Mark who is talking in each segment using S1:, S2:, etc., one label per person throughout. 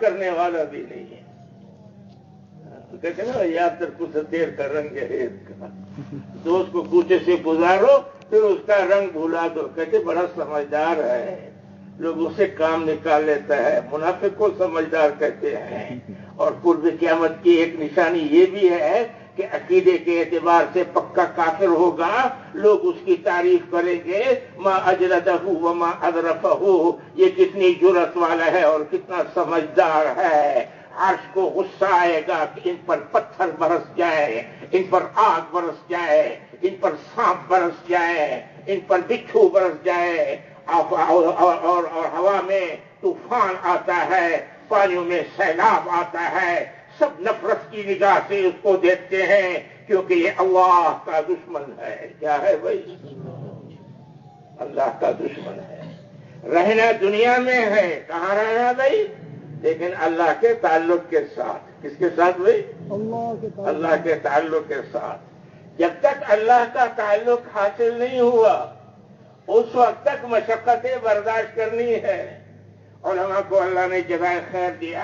S1: کرنے والا بھی نہیں ہے. کہتے نا یار تر کو دیر کا رنگ ہے کا دوست کو کوچے سے گزارو پھر اس کا رنگ بھولا دو. کہتے بڑا سمجھدار ہے, لوگ اسے کام نکال لیتا ہے. منافق کو سمجھدار کہتے ہیں. اور قرب قیامت کی ایک نشانی یہ بھی ہے کہ عقیدے کے اعتبار سے پکا کافر ہوگا, لوگ اس کی تعریف کریں گے ما اجلدہ وما اذرفہ, یہ کتنی جرأت والا ہے اور کتنا سمجھدار ہے. عرش کو غصہ آئے گا کہ ان پر پتھر برس جائے, ان پر آگ برس جائے, ان پر سانپ برس جائے, ان پر بچھو برس جائے, اور ہوا میں طوفان آتا ہے, پانیوں میں سیلاب آتا ہے. سب نفرت کی نگاہ سے اس کو دیکھتے ہیں کیونکہ یہ اللہ کا دشمن ہے. کیا ہے بھائی؟ اللہ کا دشمن ہے. رہنا دنیا میں ہے, کہاں رہنا بھائی؟ لیکن اللہ کے تعلق کے ساتھ. کس کے ساتھ بھائی؟ اللہ کے تعلق کے ساتھ. جب تک اللہ کا تعلق حاصل نہیں ہوا اس وقت تک مشقتیں برداشت کرنی ہے. علماء کو اللہ نے جزائے خیر دیا,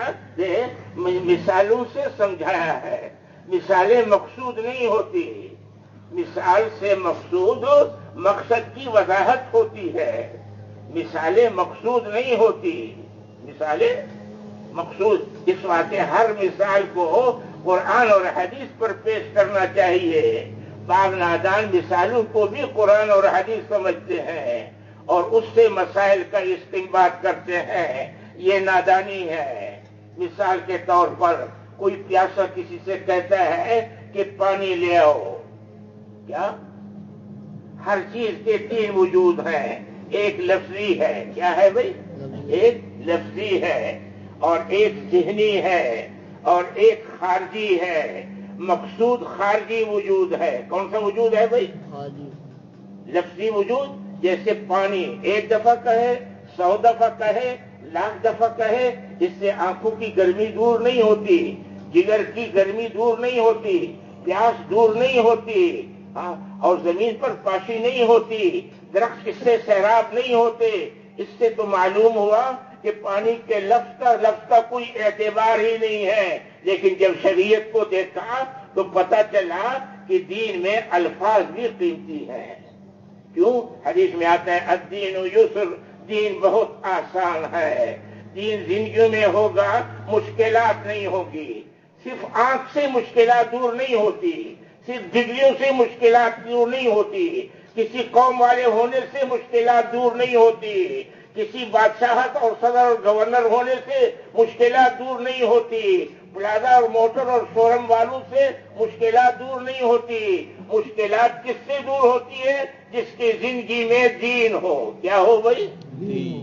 S1: مثالوں سے سمجھایا ہے. مثالیں مقصود نہیں ہوتی, مثال سے مقصود مقصد کی وضاحت ہوتی ہے. مثالیں مقصود نہیں ہوتی, مثالیں مقصود. اس واسطے ہر مثال کو قرآن اور حدیث پر پیش کرنا چاہیے. بعض نادان مثالوں کو بھی قرآن اور حدیث سمجھتے ہیں اور اس سے مسائل کا استنباط کرتے ہیں. یہ نادانی ہے. مثال کے طور پر کوئی پیاسا کسی سے کہتا ہے کہ پانی لے آؤ. کیا؟ ہر چیز کے تین وجود ہیں. ایک لفظی ہے. کیا ہے بھائی؟ ایک لفظی ہے اور ایک ذہنی ہے اور ایک خارجی ہے. مقصود خارجی وجود ہے. کون سا وجود ہے بھائی؟ لفظی وجود. جیسے پانی ایک دفعہ کہے, 100 دفعہ کہے, 1,00,000 دفعہ کہے, اس سے آنکھوں کی گرمی دور نہیں ہوتی, جگر کی گرمی دور نہیں ہوتی, پیاس دور نہیں ہوتی, اور زمین پر پاشی نہیں ہوتی, درخت اس سے سیراب نہیں ہوتے. اس سے تو معلوم ہوا کہ پانی کے لفظ کا کوئی اعتبار ہی نہیں ہے. لیکن جب شریعت کو دیکھا تو پتہ چلا کہ دین میں الفاظ بھی قیمتی ہیں. کیوں؟ حدیث میں آتا ہے الدین یسر, دین بہت آسان ہے. دین زندگیوں میں ہوگا, مشکلات نہیں ہوگی. صرف آنکھ سے مشکلات دور نہیں ہوتی, صرف ڈگریوں سے مشکلات دور نہیں ہوتی, کسی قوم والے ہونے سے مشکلات دور نہیں ہوتی, کسی بادشاہت اور صدر اور گورنر ہونے سے مشکلات دور نہیں ہوتی, پلازا اور موٹر اور شورم والوں سے مشکلات دور نہیں ہوتی. مشکلات کس سے دور ہوتی ہے؟ جس کی زندگی میں دین ہو. کیا ہو بھائی؟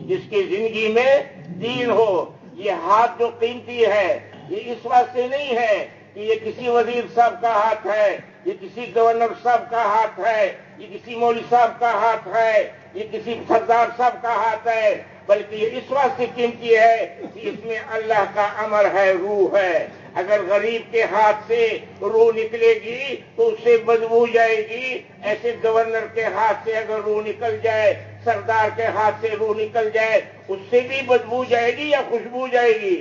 S1: جس کی زندگی میں دین ہو. یہ ہاتھ جو قیمتی ہے یہ اس واسطے نہیں ہے کہ یہ کسی وزیر صاحب کا ہاتھ ہے, یہ کسی گورنر صاحب کا ہاتھ ہے, یہ کسی مولوی صاحب کا ہاتھ ہے, یہ کسی سردار صاحب کا ہاتھ ہے, بلکہ یہ اس واسطے قیمتی ہے کہ اس میں اللہ کا امر ہے, روح ہے. اگر غریب کے ہاتھ سے روح نکلے گی تو اس سے بدبو جائے گی. ایسے گورنر کے ہاتھ سے اگر روح نکل جائے, سردار کے ہاتھ سے روح نکل جائے, اس سے بھی بدبو جائے گی یا خوشبو جائے گی؟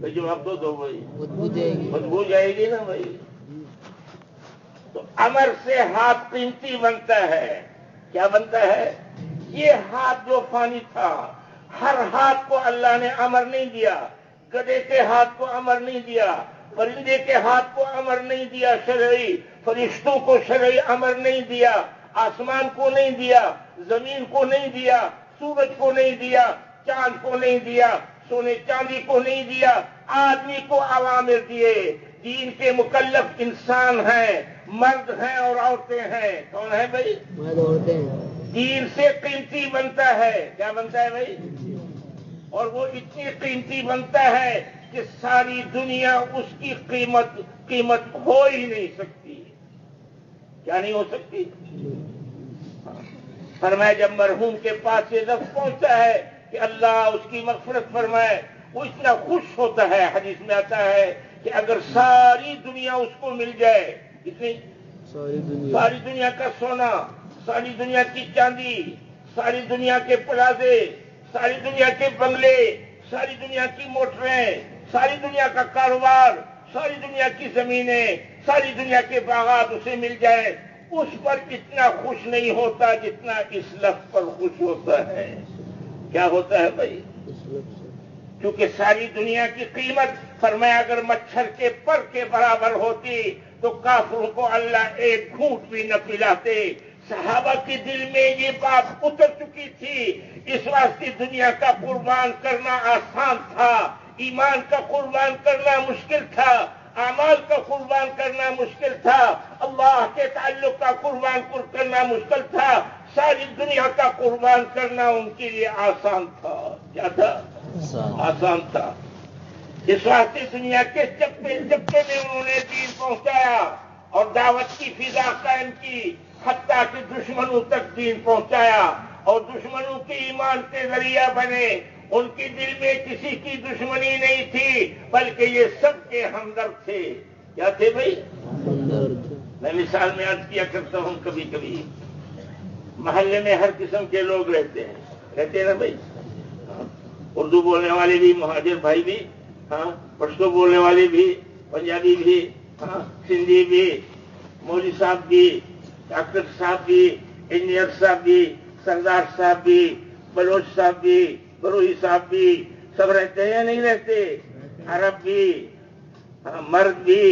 S1: جواب دو بھائی. بدبو جائے گی نا بھائی. تو امر سے ہاتھ قیمتی بنتا ہے. کیا بنتا ہے؟ یہ ہاتھ جو فانی تھا, ہر ہاتھ کو اللہ نے امر نہیں دیا. گدھے کے ہاتھ کو امر نہیں دیا, پرندے کے ہاتھ کو امر نہیں دیا شرعی, فرشتوں کو شرعی امر نہیں دیا, آسمان کو نہیں دیا, زمین کو نہیں دیا, سورج کو نہیں دیا, چاند کو نہیں دیا, سونے چاندی کو نہیں دیا, آدمی کو اوامر دیے. دین کے مکلف انسان ہیں, مرد ہیں اور عورتیں ہیں. کون ہے بھائی؟ مرد عورتیں. دین سے قیمتی بنتا ہے. کیا بنتا ہے بھائی؟ اور وہ اتنی قیمتی بنتا ہے کہ ساری دنیا اس کی قیمت ہو ہی نہیں سکتی. کیا نہیں ہو سکتی؟ فرمایا جب مرحوم کے پاس یہ لفظ پہنچتا ہے کہ اللہ اس کی مغفرت فرمائے, وہ اتنا خوش ہوتا ہے. حدیث میں آتا ہے کہ اگر ساری دنیا اس کو مل جائے, اتنی ساری دنیا کا سونا, ساری دنیا کی چاندی, ساری دنیا کے پلازے, ساری دنیا کے بنگلے, ساری دنیا کی موٹریں، ساری دنیا کا کاروبار، ساری دنیا کی زمینیں، ساری دنیا کے باغات اسے مل جائے، اس پر اتنا خوش نہیں ہوتا جتنا اس لفظ پر خوش ہوتا ہے۔ کیا ہوتا ہے بھائی؟ کیونکہ ساری دنیا کی قیمت، فرمایا اگر مچھر کے پر کے برابر ہوتی تو کافروں کو اللہ ایک گھونٹ بھی نہ پلاتے۔ صحابہ کے دل میں یہ بات اتر چکی تھی، اس واسطے دنیا کا قربان کرنا آسان تھا، ایمان کا قربان کرنا مشکل تھا، اعمال کا قربان کرنا مشکل تھا، اللہ کے تعلق کا قربان کرنا مشکل تھا، ساری دنیا کا قربان کرنا ان کے لیے آسان تھا۔ کیا تھا؟ آسان تھا۔ اس واسطے دنیا کے چپے چپے میں انہوں نے دین پہنچایا اور دعوت کی فضا قائم کی، حتیٰ کہ دشمنوں تک دین پہنچایا، اور دشمنوں کے ایمان کے ذریعہ بنے۔ ان کے دل میں کسی کی دشمنی نہیں تھی، بلکہ یہ سب کے ہمدرد تھے۔ کیا تھے بھائی؟ میں مثال میں عرض کیا کرتا ہوں، کبھی کبھی محلے میں ہر قسم کے لوگ رہتے ہیں نا بھائی، اردو بولنے والے بھی، مہاجر بھائی بھی، ہاں، پشتو بولنے والے بھی، پنجابی بھی، ہاں، سندھی بھی، مولوی صاحب بھی، ڈاکٹر صاحب بھی، انجینئر صاحب بھی، سردار صاحب بھی، بلوچ صاحب بھی، بروہی صاحب بھی، سب رہتے ہیں یا نہیں رہتے؟ عرب بھی، مرد بھی،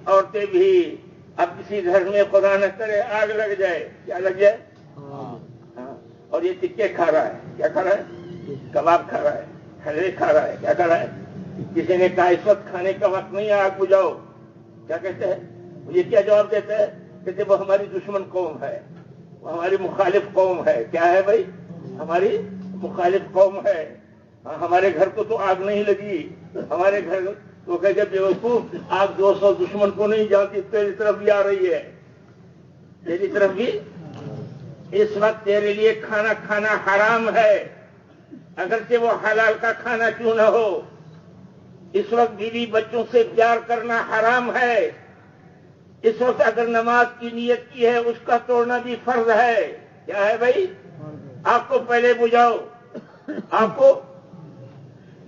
S1: عورتیں بھی۔ اب کسی گھر میں خدا نہ کرے آگ لگ جائے، کیا لگ جائے؟ ہاں، اور یہ ٹکے کھا رہا ہے، کیا کھا رہا ہے؟ کباب کھا رہا ہے، حلوے کھا رہا ہے، کیا کھا رہا ہے؟ کسی نے کہا اس وقت کھانے کا وقت نہیں ہے، آگ بجھاؤ، کیا کہتے ہیں؟ یہ کیا جواب دیتا ہے؟ کہتے وہ ہماری دشمن قوم ہے، وہ ہماری مخالف قوم ہے۔ کیا ہے بھائی؟ ہماری مخالف قوم ہے۔ ہمارے گھر کو تو آگ نہیں لگی، ہمارے گھر تو کہ بیوقوف، آگ 200 دشمن کو نہیں جانتی، تیری طرف بھی آ رہی ہے، تیری طرف بھی۔ اس وقت تیرے لیے کھانا کھانا حرام ہے، اگرچہ وہ حلال کا کھانا کیوں نہ ہو۔ اس وقت بیوی بچوں سے پیار کرنا حرام ہے۔ اس وقت اگر نماز کی نیت کی ہے، اس کا توڑنا بھی فرض ہے۔ کیا ہے بھائی؟ آپ کو پہلے بجھاؤ، آپ کو،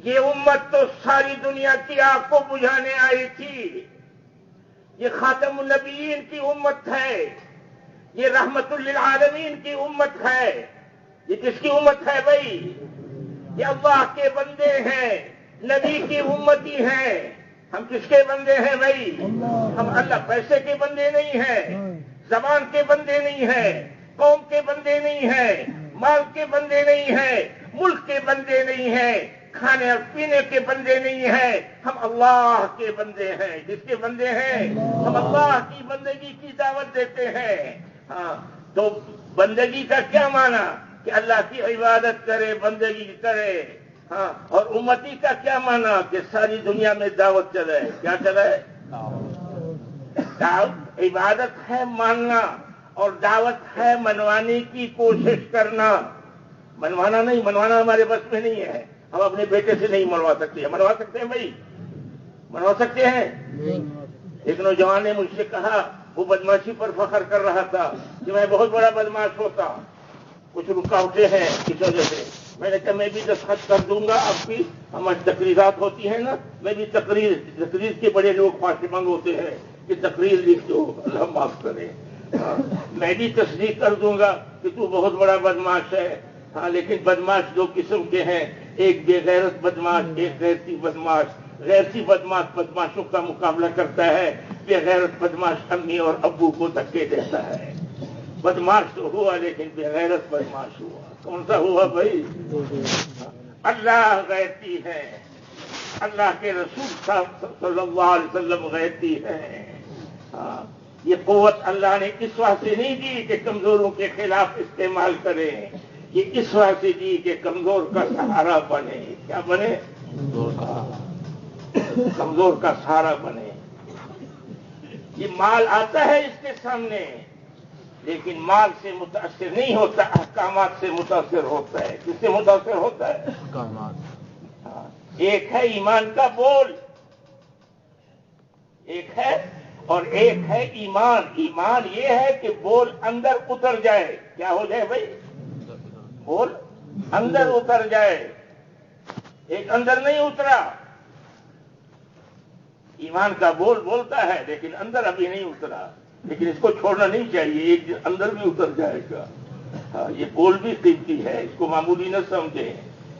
S1: یہ امت تو ساری دنیا کی آگ کو بجھانے آئی تھی۔ یہ خاتم النبیین کی امت ہے، یہ رحمت للعالمین کی امت ہے۔ یہ کس کی امت ہے بھائی؟ یہ اللہ کے بندے ہیں، نبی کی امتی ہیں۔ ہم کس کے بندے ہیں بھائی؟ ہم اللہ، پیسے کے بندے نہیں ہیں، زبان کے بندے نہیں ہیں، قوم کے بندے نہیں ہیں، مال کے بندے نہیں ہیں، ملک کے بندے نہیں ہیں، کھانے اور پینے کے بندے نہیں ہیں۔ ہم اللہ کے بندے ہیں۔ جس کے بندے ہیں؟ ہم اللہ کی بندگی کی دعوت دیتے ہیں۔ ہاں، تو بندگی کا کیا معنی؟ کہ اللہ کی عبادت کرے، بندگی کرے۔ ہاں، اور امتی کا کیا معنی؟ کہ ساری دنیا میں دعوت چلے۔ کیا چلے؟ دعوت، عبادت ہے ماننا، اور دعوت ہے منوانے کی کوشش کرنا۔ منوانا نہیں، منوانا ہمارے بس میں نہیں ہے، ہم اپنے بیٹے سے نہیں منوا سکتے۔ منوا سکتے ہیں بھائی؟ منوا سکتے ہیں؟ ایک نوجوان نے مجھ سے کہا، وہ بدماشی پر فخر کر رہا تھا کہ میں بہت بڑا بدماش ہوتا، کچھ رکاوٹیں ہیں اس وجہ سے۔ میں نے کہا میں بھی دستخط کر دوں گا، آپ کی ہماری تقریرات ہوتی ہیں نا، میں بھی تقریر کے بڑے لوگ پاس مانگ ہوتے ہیں کہ تقریر لکھ دو، اللہ معاف کرے۔ میں بھی تصدیق کر دوں گا کہ تو بہت بڑا بدماش ہے۔ ہاں، لیکن بدماش دو قسم کے ہیں، ایک بے غیرت بدماش، ایک غیرتی بدماش۔ غیرتی بدماش بدماشوں کا مقابلہ کرتا ہے، بے غیرت بدماش امی اور ابو کو دھکے دیتا ہے۔ بدماش تو ہوا لیکن بے غیرت بدماش ہوا۔ کون سا ہوا بھائی؟ اللہ غیرتی ہے، اللہ کے رسول صلی اللہ علیہ وسلم غیرتی ہے۔ ہاں، یہ قوت اللہ نے اس واسطے نہیں دی کہ کمزوروں کے خلاف استعمال کریں، یہ اس واسطے دی کہ کمزور کا سہارا بنے۔ کیا بنے؟ کمزور کا سہارا بنے۔ یہ مال آتا ہے اس کے سامنے، لیکن مال سے متاثر نہیں ہوتا، احکامات سے متاثر ہوتا ہے۔ کس سے متاثر ہوتا ہے؟ احکامات۔ ایک ہے ایمان کا بول، ایک ہے، اور ایک ہے ایمان۔ ایمان یہ ہے کہ بول اندر اتر جائے۔ کیا ہو جائے بھائی؟ بول اندر اتر جائے۔ ایک اندر نہیں اترا. ایمان کا بول بولتا ہے لیکن اندر ابھی نہیں اترا. لیکن اس کو چھوڑنا نہیں چاہیے، ایک دن اندر بھی اتر جائے گا. ہاں، یہ بول بھی قیمتی ہے، اس کو معمولی نہ سمجھیں.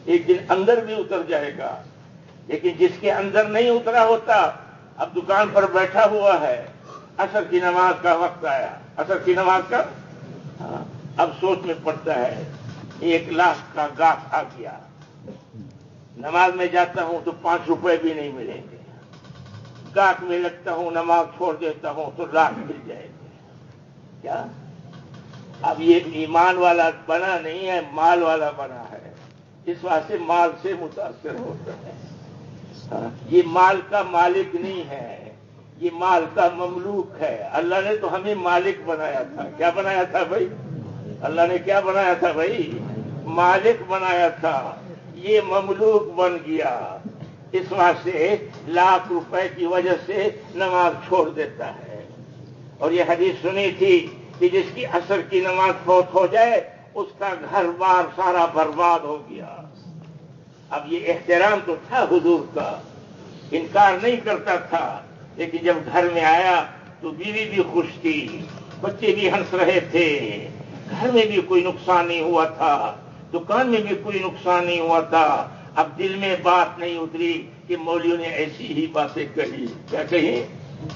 S1: ایک دن اندر بھی اتر جائے گا. لیکن جس کے اندر نہیں اترا ہوتا، اب دکان پر بیٹھا ہوا ہے، عصر کی نماز کا وقت آیا، عصر کی نماز کا، ہاں، اب سوچ میں پڑتا ہے 1,00,000 کا گاہک آ گیا، نماز میں جاتا ہوں تو 5 روپے بھی نہیں ملیں گے، گاہک میں لگتا ہوں نماز چھوڑ دیتا ہوں تو 1,00,000 مل جائے گے. کیا اب یہ ایمان والا بنا نہیں ہے، مال والا بنا ہے. اس واسطے مال سے متاثر ہوتا ہے. ہاں، یہ مال کا مالک نہیں ہے، یہ مال کا مملوک ہے. اللہ نے تو ہمیں مالک بنایا تھا. کیا بنایا تھا بھائی؟ اللہ نے کیا بنایا تھا بھائی؟ مالک بنایا تھا. یہ مملوک بن گیا. اس واسطے 1,00,000 روپے کی وجہ سے نماز چھوڑ دیتا ہے. اور یہ حدیث سنی تھی کہ جس کی عصر کی نماز فوت ہو جائے اس کا گھر بار سارا برباد ہو گیا. اب یہ احترام تو تھا حضور کا، انکار نہیں کرتا تھا. لیکن جب گھر میں آیا تو بیوی بھی خوش تھی، بچے بھی ہنس رہے تھے، گھر میں بھی کوئی نقصان نہیں ہوا تھا، دکان میں بھی کوئی نقصان نہیں ہوا تھا. اب دل میں بات نہیں اتری کہ مولویوں نے ایسی ہی باتیں کہی. کیا کہی؟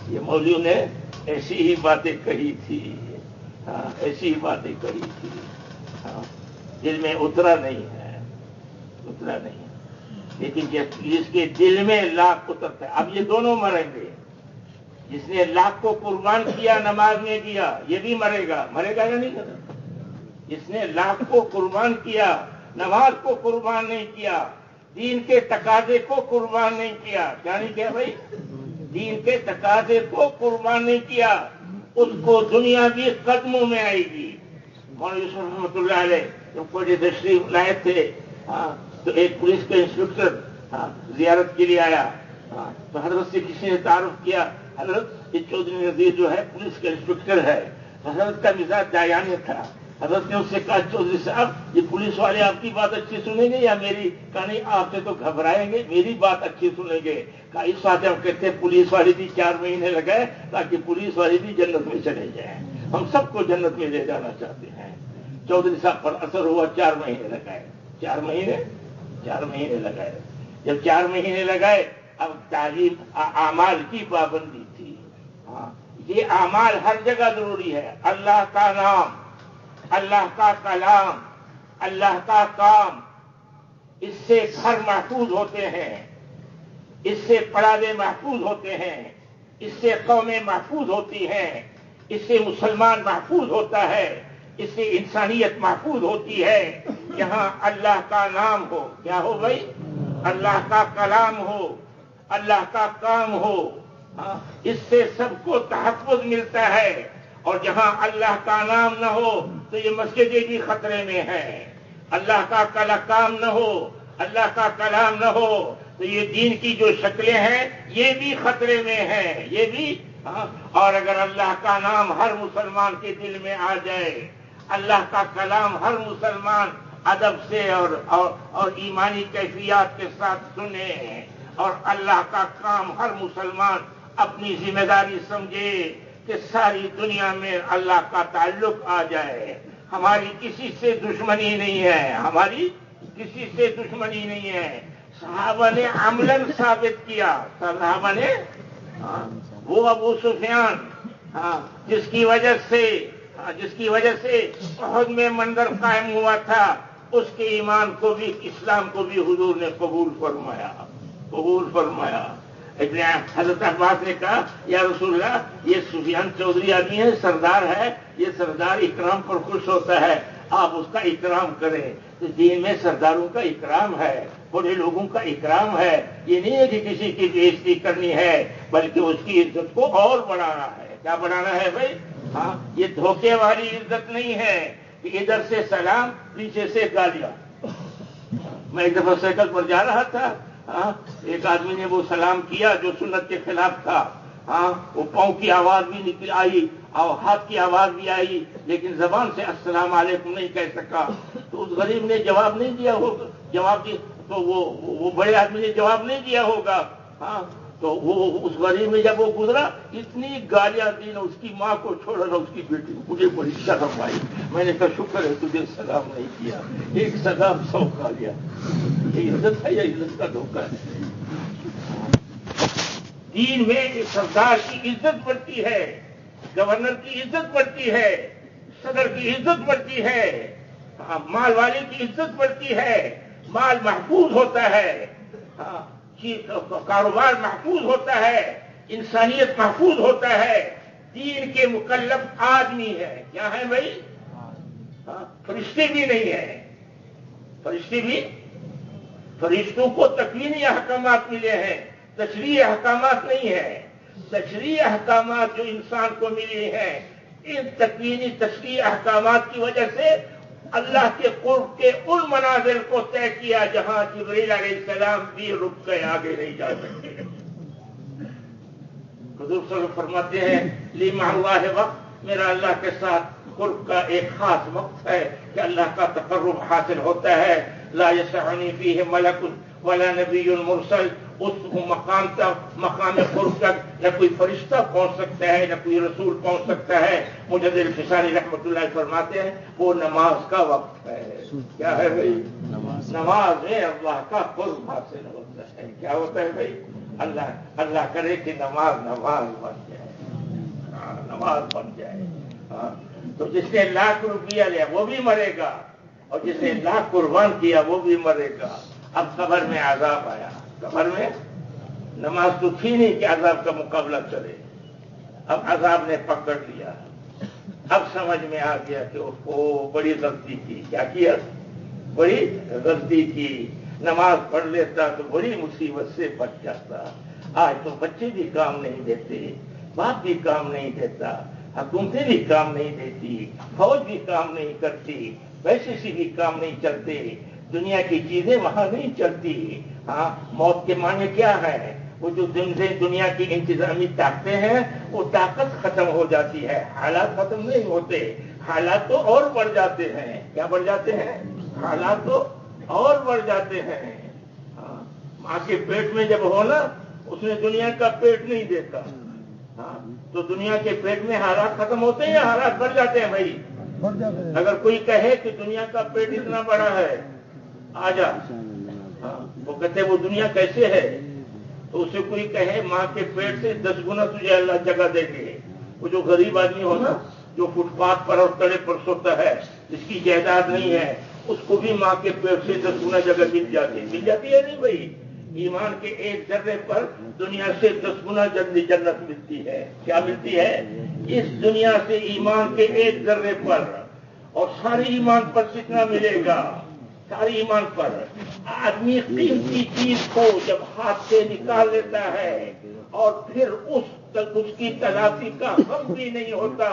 S1: یہ مولویوں نے ایسی ہی باتیں کہی تھی. ہاں، ایسی ہی باتیں کہی تھی. ہاں، دل میں اترا نہیں ہے، اترا نہیں ہے. لیکن جس کے دل میں 1,00,000 اترتا ہے، اب یہ دونوں مریں گے. جس نے 1,00,000 کو قربان کیا نماز میں دیا یہ بھی مرے گا. مرے گا یا نہیں مرے گا؟ جس نے 1,00,000 کو قربان کیا نماز کو قربان نہیں کیا، دین کے تقاضے کو قربان نہیں کیا. کیا نہیں کیا بھائی؟ دین کے تقاضے کو قربان نہیں کیا، اس کو دنیا بھی قدموں میں آئے گی. مولوی یوسف رحمۃ اللہ علیہ جب کوئی تشریف لائے تھے، ہاں، تو ایک پولیس کا انسپکٹر، ہاں، زیارت کے لیے آیا. ہاں، تو حضرت سے کسی نے تعارف کیا، حضرت یہ چودھری نذیر جو ہے پولیس کا انسپکٹر ہے. حضرت کا مزاج دایانے تھا. حضرت نے اس سے کہا چودھری صاحب یہ پولیس والے آپ کی بات اچھی سنیں گے یا میری؟ کہا نہیں، آپ سے تو گھبرائیں گے، میری بات اچھی سنیں گے. کہا اس واسطے ہم کہتے ہیں پولیس والے بھی 4 مہینے لگائے تاکہ پولیس والے بھی جنت میں چلے جائیں. ہم سب کو جنت میں لے جانا چاہتے ہیں. چودھری صاحب پر اثر ہوا، 4 مہینے لگائے. 4 مہینے لگائے. جب 4 مہینے لگائے اب تعلیم اعمال کی پابندی تھی. ہاں، یہ اعمال ہر جگہ ضروری ہے. اللہ کا نام، اللہ کا کلام، اللہ کا کام، اس سے گھر محفوظ ہوتے ہیں، اس سے پڑاوے محفوظ ہوتے ہیں، اس سے قومیں محفوظ ہوتی ہیں، اس سے مسلمان محفوظ ہوتا ہے، اس سے انسانیت محفوظ ہوتی ہے. جہاں اللہ کا نام ہو، کیا ہو بھائی؟ اللہ کا کلام ہو، اللہ کا کام ہو، اس سے سب کو تحفظ ملتا ہے. اور جہاں اللہ کا نام نہ ہو تو یہ مسجدیں بھی خطرے میں ہیں. اللہ کا کام نہ ہو، اللہ کا کلام نہ ہو تو یہ دین کی جو شکلیں ہیں یہ بھی خطرے میں ہیں، یہ بھی. اور اگر اللہ کا نام ہر مسلمان کے دل میں آ جائے، اللہ کا کلام ہر مسلمان ادب سے اور ایمانی کیفیات کے ساتھ سنے، اور اللہ کا کام ہر مسلمان اپنی ذمہ داری سمجھے کہ ساری دنیا میں اللہ کا تعلق آ جائے. ہماری کسی سے دشمنی نہیں ہے، ہماری کسی سے دشمنی نہیں ہے. صحابہ نے عملاً ثابت کیا. صحابہ نے، وہ ابو سفیان، جس کی وجہ سے احد میں منظر قائم ہوا تھا، اس کے ایمان کو بھی، اسلام کو بھی حضور نے قبول فرمایا. حضرت عباس نے کہا یا رسول اللہ یہ سفیان چودھری آدمی ہے، سردار ہے، یہ سردار اکرام پر خوش ہوتا ہے، آپ اس کا اکرام کریں. تو دین میں سرداروں کا اکرام ہے، بڑے لوگوں کا اکرام ہے. یہ نہیں ہے کہ کسی کی بےعزتی کرنی ہے، بلکہ اس کی عزت کو اور بڑھانا ہے. کیا بڑھانا ہے بھائی؟ ہاں، یہ دھوکے والی عزت نہیں ہے کہ ادھر سے سلام پیچھے سے گالیاں. میں ایک دفعہ سائیکل پر جا رہا تھا، ایک آدمی نے وہ سلام کیا جو سنت کے خلاف تھا. وہ پاؤں کی آواز بھی نکل آئی اور ہاتھ کی آواز بھی آئی، لیکن زبان سے السلام علیکم نہیں کہہ سکا. تو اس غریب نے جواب نہیں دیا. وہ جواب دی تو وہ بڑے آدمی نے جواب نہیں دیا ہوگا. ہاں تو وہ اس غریب میں جب وہ گزرا اتنی گالیاں دی نہ اس کی ماں کو چھوڑا نہ اس کی بیٹی کو. مجھے بڑی شرم آئی. میں نے کہا شکر ہے تجھے سلام نہیں کیا, ایک سلام 100 کھا لیا. یہ عزت ہے یا عزت کا دھوکہ ہے؟ دین میں سردار کی عزت بڑھتی ہے, گورنر کی عزت بڑھتی ہے, صدر کی عزت بڑھتی ہے, مال والے کی عزت بڑھتی ہے, مال محفوظ ہوتا ہے, کاروبار محفوظ ہوتا ہے, انسانیت محفوظ ہوتا ہے. دین کے مکلف آدمی ہے. کیا ہے بھائی؟ فرشتے بھی نہیں ہیں. فرشتے بھی, فرشتوں کو تکوینی احکامات ملے ہیں, تشریعی احکامات نہیں ہیں. تشریعی احکامات جو انسان کو ملی ہیں, ان تکوینی تشریعی احکامات کی وجہ سے اللہ کے قرب کے ان منازل کو طے کیا جہاں جبریل علیہ السلام بھی رک گئے, آگے نہیں جا سکتے. حضور صلی اللہ علیہ وسلم فرماتے ہیں لی مع اللہ وقت, میرا اللہ کے ساتھ قرب کا ایک خاص وقت ہے کہ اللہ کا تقرب حاصل ہوتا ہے. لا یسعنی فیہ ملک ولا نبی مرسل, اس مقام تک, مقام قرب تک نہ کوئی فرشتہ پہنچ سکتا ہے, نہ کوئی رسول پہنچ سکتا ہے. مجدد الفسانی رحمۃ اللہ فرماتے ہیں وہ نماز کا وقت ہے. کیا ہے بھائی؟ نماز میں اللہ کا قرب حاصل ہوتا ہے. کیا ہوتا ہے بھائی؟ اللہ کرے کہ نماز بن جائے, نماز بن جائے. تو جس نے لاکھ روپیہ لیا وہ بھی مرے گا, اور جس نے لاکھ قربان کیا وہ بھی مرے گا. اب قبر میں عذاب آیا. قبر میں نماز تو تھی نہیں کہ عذاب کا مقابلہ کرے. اب عذاب نے پکڑ لیا. اب سمجھ میں آ گیا کہ وہ بڑی غلطی کی. کیا کیا؟ بڑی غلطی کی. نماز پڑھ لیتا تو بڑی مصیبت سے بچ جاتا. آج تو بچے بھی کام نہیں دیتے, باپ بھی کام نہیں دیتا, حکومتیں بھی کام نہیں دیتی, فوج بھی کام نہیں کرتی, پیسے سے بھی کام نہیں چلتے, دنیا کی چیزیں وہاں نہیں چلتی. ہاں, موت کے معنی کیا ہے؟ وہ جو دنیا کی انتظامی طاقتیں ہیں وہ طاقت ختم ہو جاتی ہے, حالات ختم نہیں ہوتے. حالات تو اور بڑھ جاتے ہیں. کیا بڑھ جاتے ہیں؟ حالات تو اور بڑھ جاتے ہیں. ماں کے پیٹ میں جب ہونا, اس نے دنیا کا پیٹ نہیں دیکھا. تو دنیا کے پیٹ میں حالات ختم ہوتے ہیں یا حالات بڑھ جاتے ہیں بھائی؟ اگر کوئی کہے کہ دنیا کا پیٹ اتنا بڑا ہے, آ جا. وہ کہتے وہ دنیا کیسے ہے؟ تو اسے کوئی کہے ماں کے پیٹ سے 10 گنا تجھے اللہ جگہ دے گے. وہ جو غریب آدمی ہو نا, جو فٹ پاتھ پر اور تڑے پر سوتا ہے, جس کی جائیداد نہیں ہے, اس کو بھی ماں کے پیٹ سے 10 گنا جگہ مل جاتی ہے نہیں بھائی؟ ایمان کے ایک ذرے پر دنیا سے 10 گنا جنت ملتی ہے. کیا ملتی ہے؟ اس دنیا سے ایمان کے ایک ذرے پر. اور ساری ایمان پر کتنا ملے گا؟ ساری ایمان پر. آدمی قیمتی چیز کو جب ہاتھ سے نکال لیتا ہے اور پھر اس کی تلافی کا غم بھی نہیں ہوتا.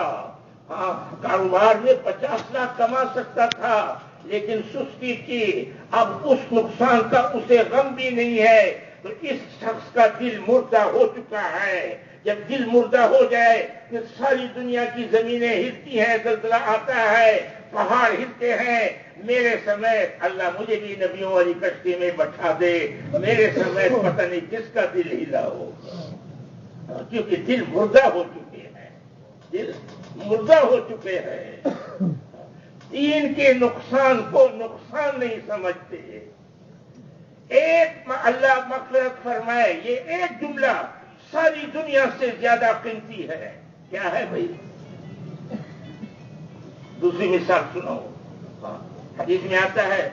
S1: ہاں, کاروبار میں 50 لاکھ کما سکتا تھا لیکن سستی کی, اب اس نقصان کا اسے غم بھی نہیں ہے. تو اس شخص کا دل مردہ ہو چکا ہے. جب دل مردہ ہو جائے پھر ساری دنیا کی زمینیں ہلتی ہیں, زلزلہ آتا ہے, پہاڑ ہلتے ہیں. میرے سمیت اللہ مجھے بھی نبیوں والی کشتی میں بٹھا دے, میرے سمیت پتہ نہیں کس کا دل ہلا ہو, کیونکہ دل مردہ ہو چکے ہیں. دل مردہ ہو چکے ہیں. دین کے نقصان کو نقصان نہیں سمجھتے. ایک اللہ مغفرت فرمائے, یہ ایک جملہ ساری دنیا سے زیادہ قیمتی ہے. کیا ہے بھائی؟ دوسری مثال سنو. حدیث میں آتا ہے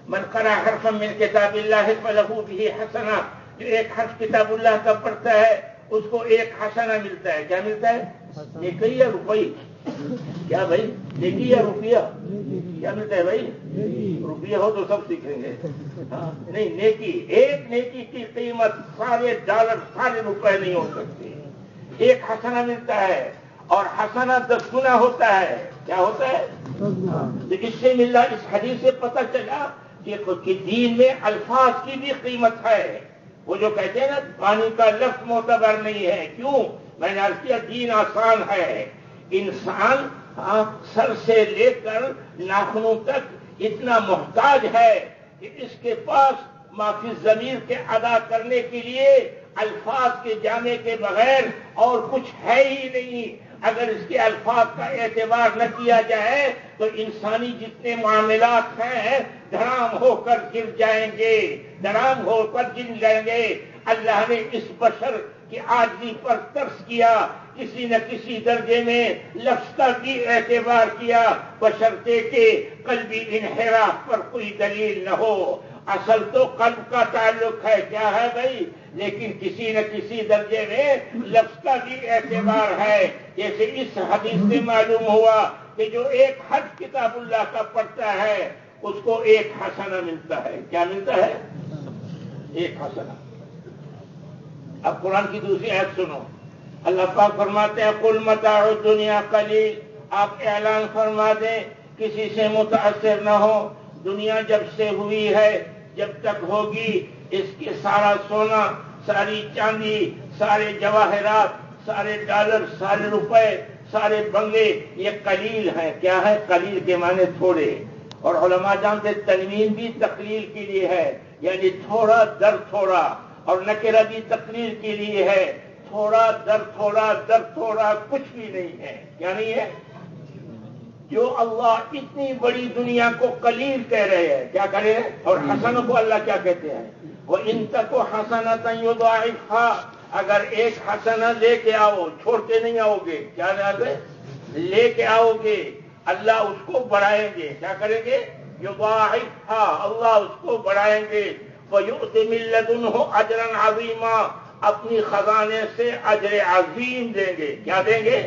S1: من قرأ حرفا من کتاب اللہ فلہ بہ حسنہ, جو ایک حرف کتاب اللہ کا پڑھتا ہے اس کو ایک حسنہ ملتا ہے. کیا ملتا ہے؟ نیکی یا روپئی؟ کیا بھائی؟ نیکی یا روپیہ؟ کیا ملتا ہے بھائی؟ روپیہ ہو تو سب سیکھیں گے. نہیں, نیکی. ایک نیکی کی قیمت سارے ڈالر, سارے روپے نہیں ہو سکتے. ایک حسنہ ملتا ہے اور حسنہ 10 گنا ہوتا ہے. کیا ہوتا ہے؟ اس سے ملا. اس حدیث سے پتہ چلا کہ دین میں الفاظ کی بھی قیمت ہے. وہ جو کہتے ہیں نا پانی کا لفظ معتبر نہیں ہے. کیوں؟ میں نے عرض کیا دین آسان ہے. انسان سر سے لے کر ناخنوں تک اتنا محتاج ہے کہ اس کے پاس معافی ضمیر کے ادا کرنے کے لیے الفاظ کے جامع کے بغیر اور کچھ ہے ہی نہیں. اگر اس کے الفاظ کا اعتبار نہ کیا جائے تو انسانی جتنے معاملات ہیں دھڑام ہو کر گر جائیں گے، دھڑام ہو کر گر جائیں گے. اللہ نے اس بشر کی عاجزی پر ترس کیا، کسی نہ کسی درجے میں لفظ کا بھی اعتبار کیا، بشرطے کہ قلبی انحراف پر کوئی دلیل نہ ہو. اصل تو قلب کا تعلق ہے، کیا ہے بھائی؟ لیکن کسی نہ کسی درجے میں لفظ کا بھی اعتبار ہے. جیسے اس حدیث سے معلوم ہوا کہ جو ایک حرف کتاب اللہ کا پڑھتا ہے اس کو ایک حسنہ ملتا ہے. کیا ملتا ہے؟ ایک حسنہ. اب قرآن کی دوسری آیت سنو. اللہ پاک فرماتے ہیں قل متاع الدنیا قلیل. آپ اعلان فرما دیں، کسی سے متاثر نہ ہو. دنیا جب سے ہوئی ہے، جب تک ہوگی، اس کے سارا سونا، ساری چاندی، سارے جواہرات، سارے ڈالر، سارے روپے، سارے بنگلے یہ قلیل ہیں. کیا ہے؟ قلیل کے معنی تھوڑے. اور علماء جانتے تنوین بھی تقلیل کے لیے ہے، یعنی تھوڑا در تھوڑا، اور نکرہ بھی تقلیل کے لیے ہے. تھوڑا در تھوڑا در تھوڑا کچھ بھی نہیں ہے. کیا نہیں ہے؟ جو اللہ اتنی بڑی دنیا کو قلیل کہہ رہے ہیں، کیا کہہ رہے ہیں؟ اور حسن کو اللہ کیا کہتے ہیں؟ وَإِن تَكُ حَسَنَةً يُضَاعِفْهَا. اگر ایک حسنہ لے کے آؤ، چھوڑتے نہیں آؤ گے. کیا لے کے آؤ گے، اللہ اس کو بڑھائیں گے. کیا کریں گے؟ يُضَاعِفْهَا. اللہ اس کو بڑھائیں گے. وَيُؤْتِ مِن لَّدُنْهُ أَجْرًا عَظِيمًا. اپنی خزانے سے اجر عظیم دیں گے. کیا دیں گے؟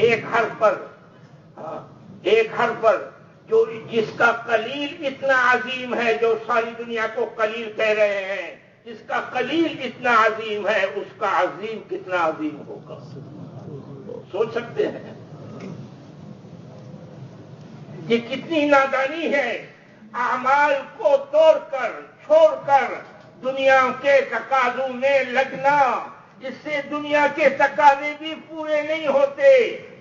S1: ایک حرف پر، ایک حرف پر جو جس کا قلیل اتنا عظیم ہے، جو ساری دنیا کو قلیل کہہ رہے ہیں، جس کا قلیل اتنا عظیم ہے، اس کا عظیم کتنا عظیم ہوگا. سوچ سکتے ہیں یہ کتنی نادانی ہے. اعمال کو توڑ کر، چھوڑ کر دنیا کے تقاضوں میں لگنا. اس سے دنیا کے تقاضے بھی پورے نہیں ہوتے،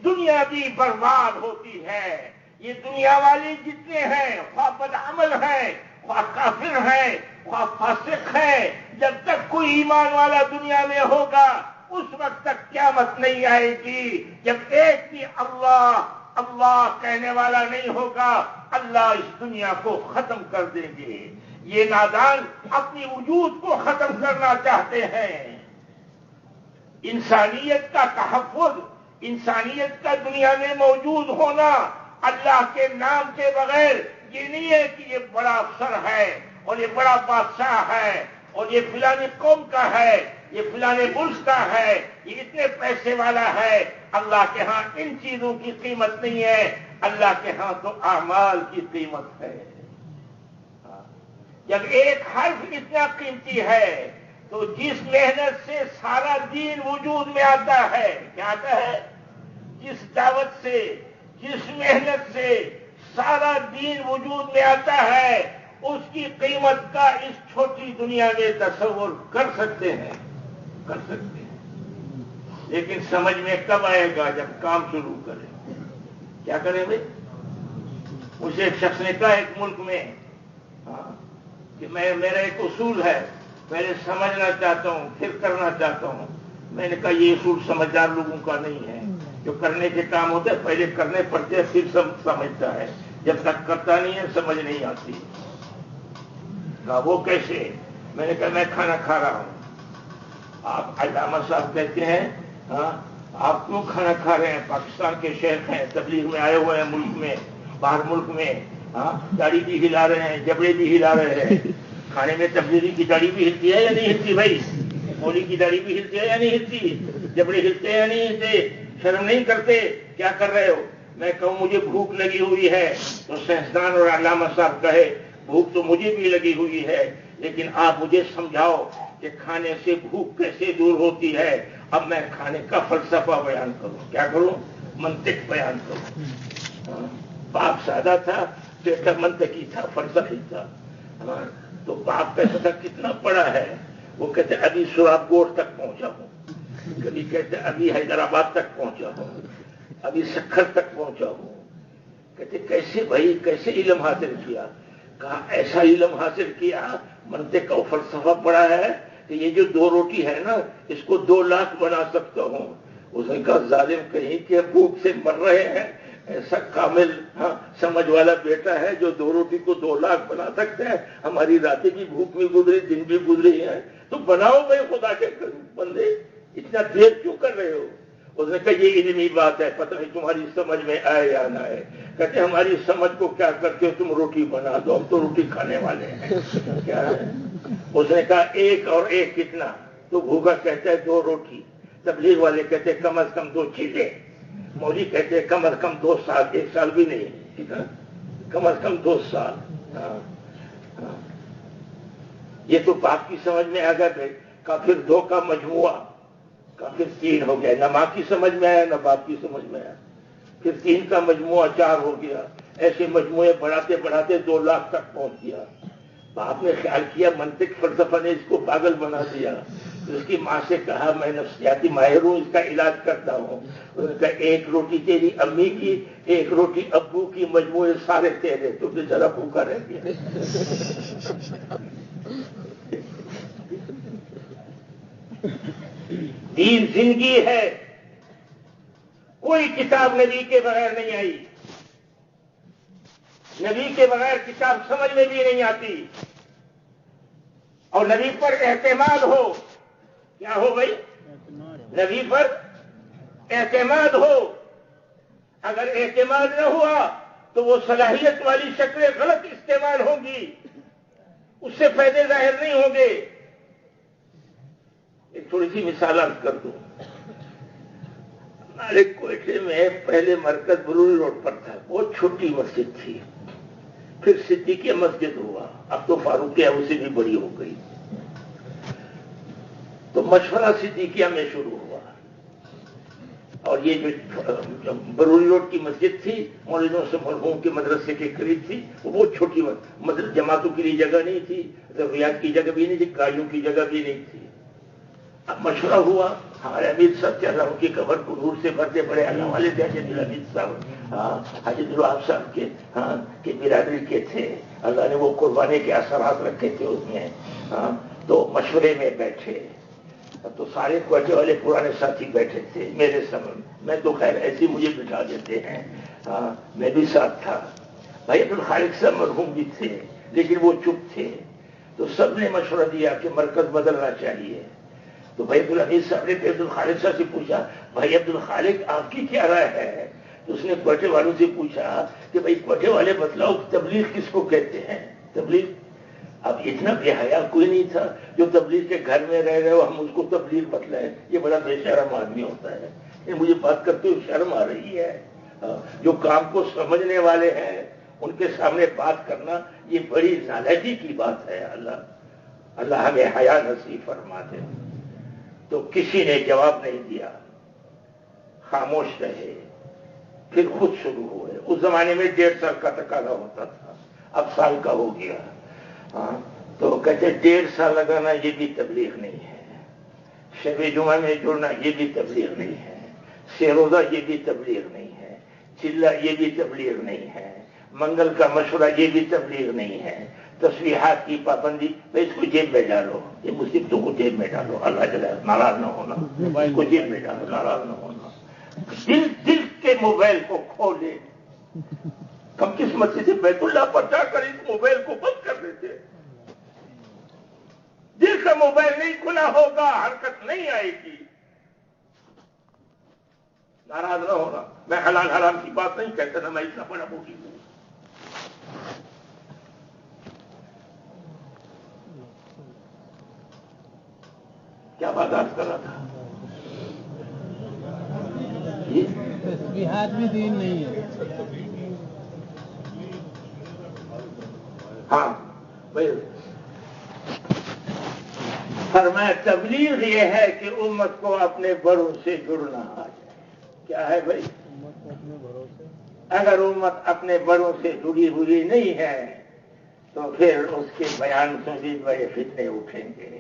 S1: دنیا بھی برباد ہوتی ہے. یہ دنیا والے جتنے ہیں، خواہ بدعمل ہیں، خواہ کافر ہیں، خواہ فاسق ہیں، جب تک کوئی ایمان والا دنیا میں ہوگا اس وقت تک قیامت نہیں آئے گی. جب ایک بھی اللہ اللہ کہنے والا نہیں ہوگا، اللہ اس دنیا کو ختم کر دیں گے. یہ نادان اپنی وجود کو ختم کرنا چاہتے ہیں. انسانیت کا تحفظ، انسانیت کا دنیا میں موجود ہونا اللہ کے نام کے بغیر یہ نہیں ہے کہ یہ بڑا افسر ہے اور یہ بڑا بادشاہ ہے اور یہ فلانی قوم کا ہے، یہ فلانے ملک کا ہے، یہ اتنے پیسے والا ہے. اللہ کے ہاں ان چیزوں کی قیمت نہیں ہے. اللہ کے ہاں تو اعمال کی قیمت ہے. جب ایک حرف اتنا قیمتی ہے تو جس محنت سے سارا دین وجود میں آتا ہے، کیا آتا ہے؟ جس دعوت سے، جس محنت سے سارا دین وجود میں آتا ہے، اس کی قیمت کا اس چھوٹی دنیا میں تصور کر سکتے ہیں، کر سکتے ہیں. لیکن سمجھ میں کب آئے گا؟ جب کام شروع کریں. کیا کریں بھائی؟ مجھے ایک شخص نے کہا ایک ملک میں کہ میرا ایک اصول ہے، پہلے سمجھنا چاہتا ہوں پھر کرنا چاہتا ہوں. میں نے کہا یہ اصول سمجھدار لوگوں کا نہیں ہے. جو کرنے کے کام ہوتے ہیں پہلے کرنے پڑتے ہیں پھر سمجھتا ہے. جب تک کرتا نہیں ہے سمجھ نہیں آتی. کہا وہ کیسے؟ میں نے کہا میں کھانا کھا رہا ہوں. آپ علامہ صاحب کہتے ہیں ہاں آپ کیوں کھانا کھا رہے ہیں؟ پاکستان کے شیخ ہیں، تبلیغ میں آئے ہوئے ہیں ملک میں، باہر ملک میں، داڑھی بھی ہلا رہے ہیں، جبڑے بھی ہلا رہے ہیں. کھانے میں تبلیغی کی داڑھی بھی ہلتی ہے یا نہیں ہلتی بھائی؟ مولی کی داڑھی بھی ہلتی ہے یا نہیں ہلتی؟ جبڑے ہلتے ہیں یا نہیں ہلتے؟ شرم نہیں کرتے؟ کیا کر رہے ہو؟ میں کہوں مجھے بھوک لگی ہوئی ہے تو سائنسدان اور علامہ صاحب کہے بھوک تو مجھے بھی لگی ہوئی ہے، لیکن آپ مجھے سمجھاؤ کہ کھانے سے بھوک کیسے دور ہوتی ہے. اب میں کھانے کا فلسفہ بیان کروں. کیا کروں؟ منطق بیان کروں. باپ سادہ تھا، بیٹا منطقی تھا، فلسفی تھا. تو باپ کہتا تھا کتنا پڑا ہے؟ وہ کہتے ابھی سوراب گوڑ تک پہنچا ہوں. کبھی کہتے ابھی حیدرآباد تک پہنچا ہوں، ابھی سکھر تک پہنچا ہوں. کہتے کیسے بھائی، کیسے علم حاصل کیا؟ کہا ایسا علم حاصل کیا، منطق اور فلسفہ پڑھا ہے کہ یہ جو 2 روٹی ہے نا اس کو 2 لاکھ بنا سکتا ہوں۔ اس نے کہا ظالم کہیں کہ بھوک سے مر رہے ہیں، ایسا کامل سمجھ والا بیٹا ہے جو 2 روٹی کو 2 لاکھ بنا سکتا ہے، ہماری راتیں بھی بھوک میں گزری، دن بھی گزری ہیں، تو بناؤ بھائی خدا کے بندے، اتنا دیر کیوں کر رہے ہو؟ اس نے کہا یہ علمی بات ہے، پتہ نہیں تمہاری سمجھ میں آئے یا نہ آئے۔ کہتے ہماری سمجھ کو کیا کرتے ہو تم، روٹی بنا دو، ہم تو روٹی کھانے والے ہیں کیا ہے؟ اس نے کہا 1 اور 1 کتنا؟ تو بھوکا کہتا ہے 2 روٹی، تبلیغ والے کہتے ہیں کم از کم 2 چیزیں، مولوی کہتے ہیں کم از کم 2 سال، 1 سال بھی نہیں، ٹھیک ہے، کم از کم 2 سال۔ یہ تو باپ کی سمجھ میں آ گیا، کافر 2 کا مجموعہ، کافر 3 ہو گیا، نہ ماں کی سمجھ میں آیا نہ باپ کی سمجھ میں آیا، پھر 3 کا مجموعہ 4 ہو گیا، ایسے مجموعے بڑھاتے بڑھاتے 2 لاکھ تک پہنچ گیا۔ باپ نے خیال کیا منطق فلسفہ نے اس کو پاگل بنا دیا، اس کی ماں سے کہا میں نفسیاتی ماہر ہوں، اس کا علاج کرتا ہوں۔ انہوں نے کہا 1 روٹی تیری امی کی، 1 روٹی ابو کی، مجموعے سارے تیرے، تو بیچارہ بھوکا رہ گیا۔ دین زندگی ہے، کوئی کتاب نبی کے بغیر نہیں آئی، نبی کے بغیر کتاب سمجھ میں بھی نہیں آتی، اور نبی پر اعتماد ہو، کیا ہو بھائی؟ نبی پر اعتماد ہو۔ اگر اعتماد نہ ہوا تو وہ صلاحیت والی شکلیں غلط استعمال ہوں گی، اس سے فائدے ظاہر نہیں ہوں گے۔ ایک تھوڑی سی مثال عرض کر دوں، ہمارے کوئٹے میں پہلے مرکز بروری روڈ پر تھا، بہت چھوٹی مسجد تھی، پھر صدیقیہ مسجد ہوا، اب تو فاروقیہ اسے بھی بڑی ہو گئی، تو مشورہ صدیقیہ میں شروع ہوا، اور یہ جو بروری روڈ کی مسجد تھی مولویوں سے مرحوم کے مدرسے کے قریب تھی، وہ بہت چھوٹی مسجد، جماعتوں کے لیے جگہ نہیں تھی، ضروریات کی جگہ بھی نہیں تھی، گاڑیوں کی جگہ بھی نہیں تھی۔ اب مشورہ ہوا، ہمارے امیر صاحب کے اللہ کی قبر کو نور سے بھرتے بڑے اللہ والے تھے، حاجی عبدالحمید صاحب، حاجی عبدالوہاب صاحب کے برادری کے تھے، اللہ نے وہ قربانی کے اثرات رکھے تھے اس میں۔ تو مشورے میں بیٹھے تو سارے کوئٹے والے پرانے ساتھی بیٹھے تھے میرے سامنے، میں تو خیر ایسے مجھے بٹھا دیتے ہیں، میں بھی ساتھ تھا، بھائی عبدالخالق صاحب مرحوم بھی تھے لیکن وہ چپ تھے، تو سب نے مشورہ دیا کہ مرکز بدلنا چاہیے۔ تو بھائی عبدالحمید صاحب نے عبدالخالق صاحب سے پوچھا، بھائی عبدالخالق آپ کی کیا رائے ہے؟ تو اس نے کوئٹے والوں سے پوچھا کہ بھائی کوئٹے والے بتلاؤ تبلیغ کس کو کہتے ہیں؟ تبلیغ، اب اتنا بے حیا کوئی نہیں تھا جو تبلیغ کے گھر میں رہ رہے ہو ہم اس کو تبلیغ بتلائیں، یہ بڑا بے شرم آدمی ہوتا ہے، یہ مجھے بات کرتے ہوئے شرم آ رہی ہے۔ جو کام کو سمجھنے والے ہیں ان کے سامنے بات کرنا یہ بڑی نالائقی کی بات ہے، اللہ ہمیں حیا نصیب فرما دے۔ تو کسی نے جواب نہیں دیا، خاموش رہے، پھر خود شروع ہوئے۔ اس زمانے میں 1.5 سال کا تقاضا ہوتا تھا، اب سال کا ہو گیا۔ تو کہتے 1.5 سال لگانا یہ بھی تبلیغ نہیں ہے، شب جمعہ میں جڑنا یہ بھی تبلیغ نہیں ہے، سہ روزہ یہ بھی تبلیغ نہیں ہے، چلہ یہ بھی تبلیغ نہیں ہے، منگل کا مشورہ یہ بھی تبلیغ نہیں ہے، تسبیحات کی پابندی، اس کو جیب میں ڈالو، یہ مصیبتوں کو جیب میں ڈالو، اللہ جل ناراض نہ ہونا، اس کو جیب میں ڈالو، ناراض نہ ہونا، دل کے موبائل کو کھولے۔ ہم کس مسجد سے بیت اللہ پر جا کر اس موبائل کو بند کر دیتے، دل کا موبائل نہیں کھلا ہوگا حرکت نہیں آئے گی۔ ناراض نہ ہونا، میں حلال حرام کی بات نہیں کہتا نا، میں اتنا بڑا موٹی ہوں۔ کیا بات عرض کر رہا تھا؟
S2: تسبیحات میں دین نہیں ہے۔
S1: ہاں بھائی، فرمایا تبلیغ یہ ہے کہ امت کو اپنے بڑوں سے جڑنا آ جائے۔ کیا ہے بھائی؟ اگر امت اپنے بڑوں سے جڑی ہوئی نہیں ہے تو پھر اس کے بیان سے بھی بڑے فتنے اٹھیں گے،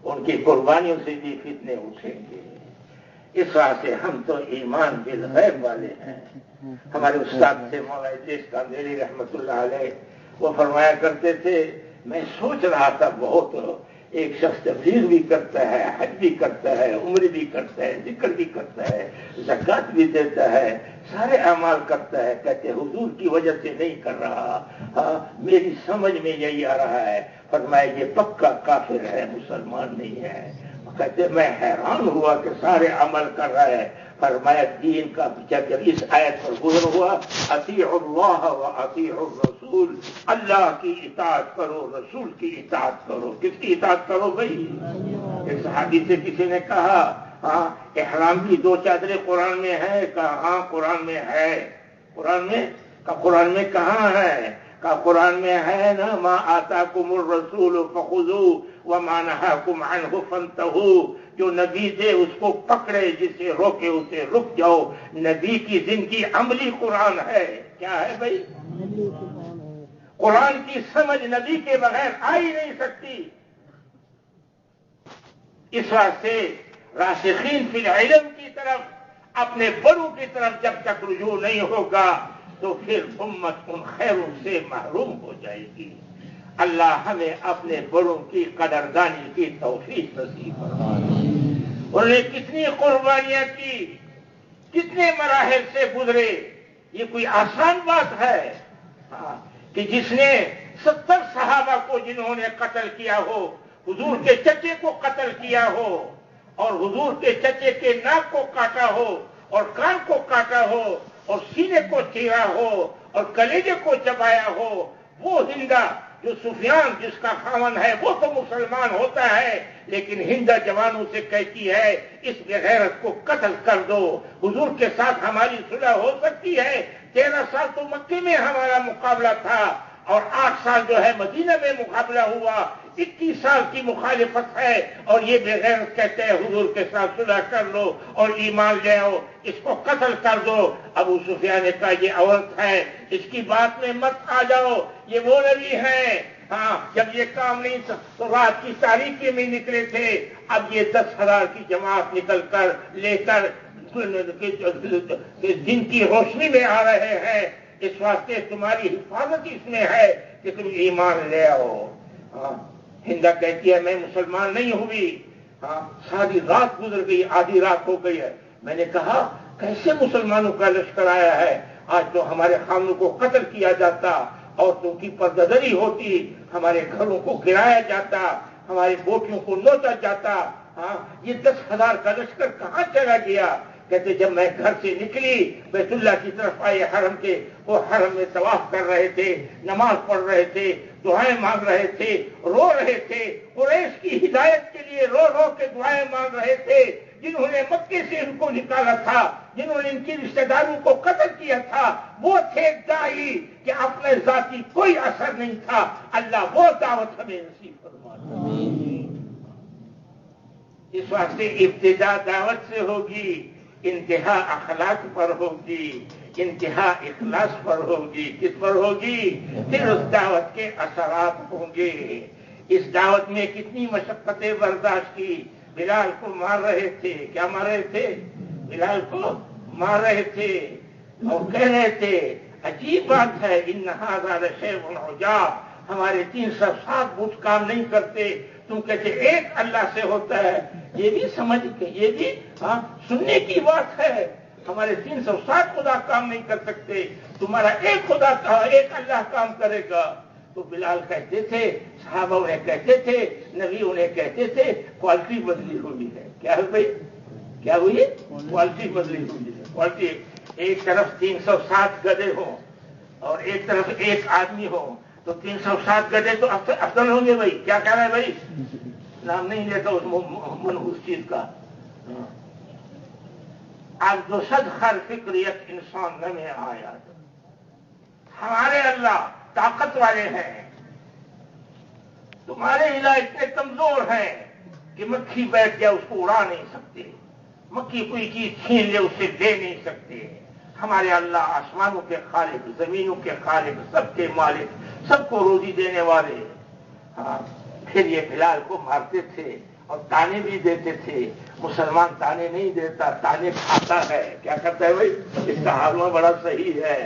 S1: ان کی قربانیوں سے بھی فتنے اٹھیں گے۔ اس وجہ سے ہم تو ایمان بالغیب والے ہیں۔ ہمارے استاد سے مولانا ادریس کاندھیری رحمۃ اللہ علیہ، وہ فرمایا کرتے تھے میں سوچ رہا تھا بہت، ایک شخص تبلیغ بھی کرتا ہے، حج بھی کرتا ہے، عمرے بھی کرتا ہے، ذکر بھی کرتا ہے، زکات بھی دیتا ہے، سارے اعمال کرتا ہے، کہتے حضور کی وجہ سے نہیں کر رہا، ہاں میری سمجھ میں یہی آ رہا ہے، فرمایا یہ پکا کافر ہے، مسلمان نہیں ہے۔ کہتے میں حیران ہوا کہ سارے عمل کر رہا ہے، فرمایا دین کا جب اس آیت پر گزر ہوا اطیع اللہ و اطیع الرسول، اللہ کی اطاعت کرو، رسول کی اطاعت کرو۔ کس کی اطاعت کرو بھائی؟ ایک صحابی سے کسی نے کہا ہاں احرام کی 2 چادریں قرآن میں ہے؟ کہا ہاں قرآن میں ہے۔ قرآن میں؟ کہا قرآن میں کہاں ہے؟ کہا قرآن میں ہے نا، ما آتاکم الرسول فخذوہ وما نہاکم عنہ فانتہوا، جو نبی دے اس کو پکڑے، جسے روکے اسے رک جاؤ۔ نبی کی زندگی عملی قرآن ہے۔ کیا ہے بھائی؟ قرآن کی سمجھ نبی کے بغیر آ ہی نہیں سکتی۔ اس واسطے راسخین فی العلم کی طرف، اپنے بڑوں کی طرف جب تک رجوع نہیں ہوگا تو پھر امت ان خیروں سے محروم ہو جائے گی۔ اللہ ہمیں اپنے بڑوں کی قدردانی کی توفیق نصیب فرمائے۔ انہوں نے کتنی قربانیاں کی، کتنے مراحل سے گزرے، یہ کوئی آسان بات ہے کہ جس نے 70 صحابہ کو جنہوں نے قتل کیا ہو، حضور کے چچے کو قتل کیا ہو، اور حضور کے چچے کے ناک کو کاٹا ہو، اور کان کو کاٹا ہو، اور سینے کو چیرا ہو، اور کلیجے کو چبایا ہو، وہ ہندا جو سفیان جس کا خاوند ہے وہ تو مسلمان ہوتا ہے، لیکن ہندا جوانوں سے کہتی ہے اس بغیرت کو قتل کر دو، حضور کے ساتھ ہماری صلح ہو سکتی ہے۔ 13 سال تو مکے میں ہمارا مقابلہ تھا، اور 8 سال جو ہے مدینہ میں مقابلہ ہوا، 21 سال کی مخالفت ہے، اور یہ بغیرت کہتے ہیں حضور کے ساتھ صلح کر لو اور ایمان لے آؤ، اس کو قتل کر دو۔ ابو سفیان نے کہا یہ عورت ہے، اس کی بات میں مت آ جاؤ، یہ وہ نبی ہے۔ ہاں جب یہ کام نہیں تھا تو رات کی تاریکی میں نکلے تھے، اب یہ 10,000 کی جماعت نکل کر لے کر دن کی روشنی میں آ رہے ہیں، اس واسطے تمہاری حفاظت اس میں ہے کہ تم ایمان لے آؤ۔ ہندا کہتی ہے میں مسلمان نہیں ہوئی، ساری رات گزر گئی، آدھی رات ہو گئی ہے۔ میں نے کہا کیسے مسلمانوں کا لشکر آیا ہے؟ آج تو ہمارے خامنوں کو قتل کیا جاتا، عورتوں کی پرددری ہوتی، ہمارے گھروں کو گرایا جاتا، ہماری بیٹیوں کو نوچا جاتا، یہ 10,000 کا لشکر کہاں چلا گیا؟ کہتے جب میں گھر سے نکلی بیت اللہ کی طرف آئے، حرم کے، وہ حرم میں طواف کر رہے تھے، نماز پڑھ رہے تھے، دعائیں مانگ رہے تھے، رو رہے تھے، قریش کی ہدایت کے لیے رو رو کے دعائیں مانگ رہے تھے، جنہوں نے مکے سے ان کو نکالا تھا، جنہوں نے ان کی رشتہ داروں کو قتل کیا تھا، وہ تھے داعی کہ اپنے ذاتی کوئی اثر نہیں تھا۔ اللہ وہ دعوت ہمیں نصیب فرمائے۔ اس واسطے ابتدا دعوت سے ہوگی، انتہا اخلاق پر ہوگی، انتہا اخلاص پر ہوگی۔ کس پر ہوگی؟ پھر اس دعوت کے اثرات ہوں گے۔ اس دعوت میں کتنی مشقتیں برداشت کی۔ بلال کو مار رہے تھے، کیا مار رہے تھے؟ بلال کو مار رہے تھے اور کہہ رہے تھے عجیب بات ہے، ان ھذا لشیء عجاب، ہمارے 360 بت کام نہیں کرتے، تم کہتے ایک اللہ سے ہوتا ہے۔ یہ بھی سمجھ کے، یہ بھی سننے کی بات ہے، ہمارے 360 خدا کام نہیں کر سکتے، تمہارا ایک خدا کا ایک اللہ کام کرے گا۔ تو بلال کہتے تھے، صحابہ انہیں کہتے تھے، نبی انہیں کہتے تھے، کوالٹی بدلی ہوئی ہے۔ کیا ہے بھائی؟ کیا ہوئی ہے؟ کوالٹی بدلی ہوئی ہے۔ کوالٹی، ایک طرف 360 گدھے ہوں اور ایک طرف ایک آدمی ہو تو 360 گدھے تو افضل ہوں گے بھائی۔ کیا کہہ رہے ہیں بھائی؟ نام نہیں لیتا اس منحوس چیز کا۔ اب جو صد خر فکریت انسان نہ آیا، ہمارے اللہ طاقت والے ہیں، تمہارے الہ اتنے کمزور ہیں کہ مکھی بیٹھ جائے اس کو اڑا نہیں سکتے، مکھی کوئی چیز چھین لے اسے دے نہیں سکتے۔ ہمارے اللہ آسمانوں کے خالق، زمینوں کے خالق، سب کے مالک، سب کو روزی دینے والے۔ پھر یہ بلال کو مارتے تھے اور تانے بھی دیتے تھے۔ مسلمان تانے نہیں دیتا، تانے کھاتا ہے۔ کیا کرتا ہے بھائی؟ اس کا حالہ بڑا صحیح ہے،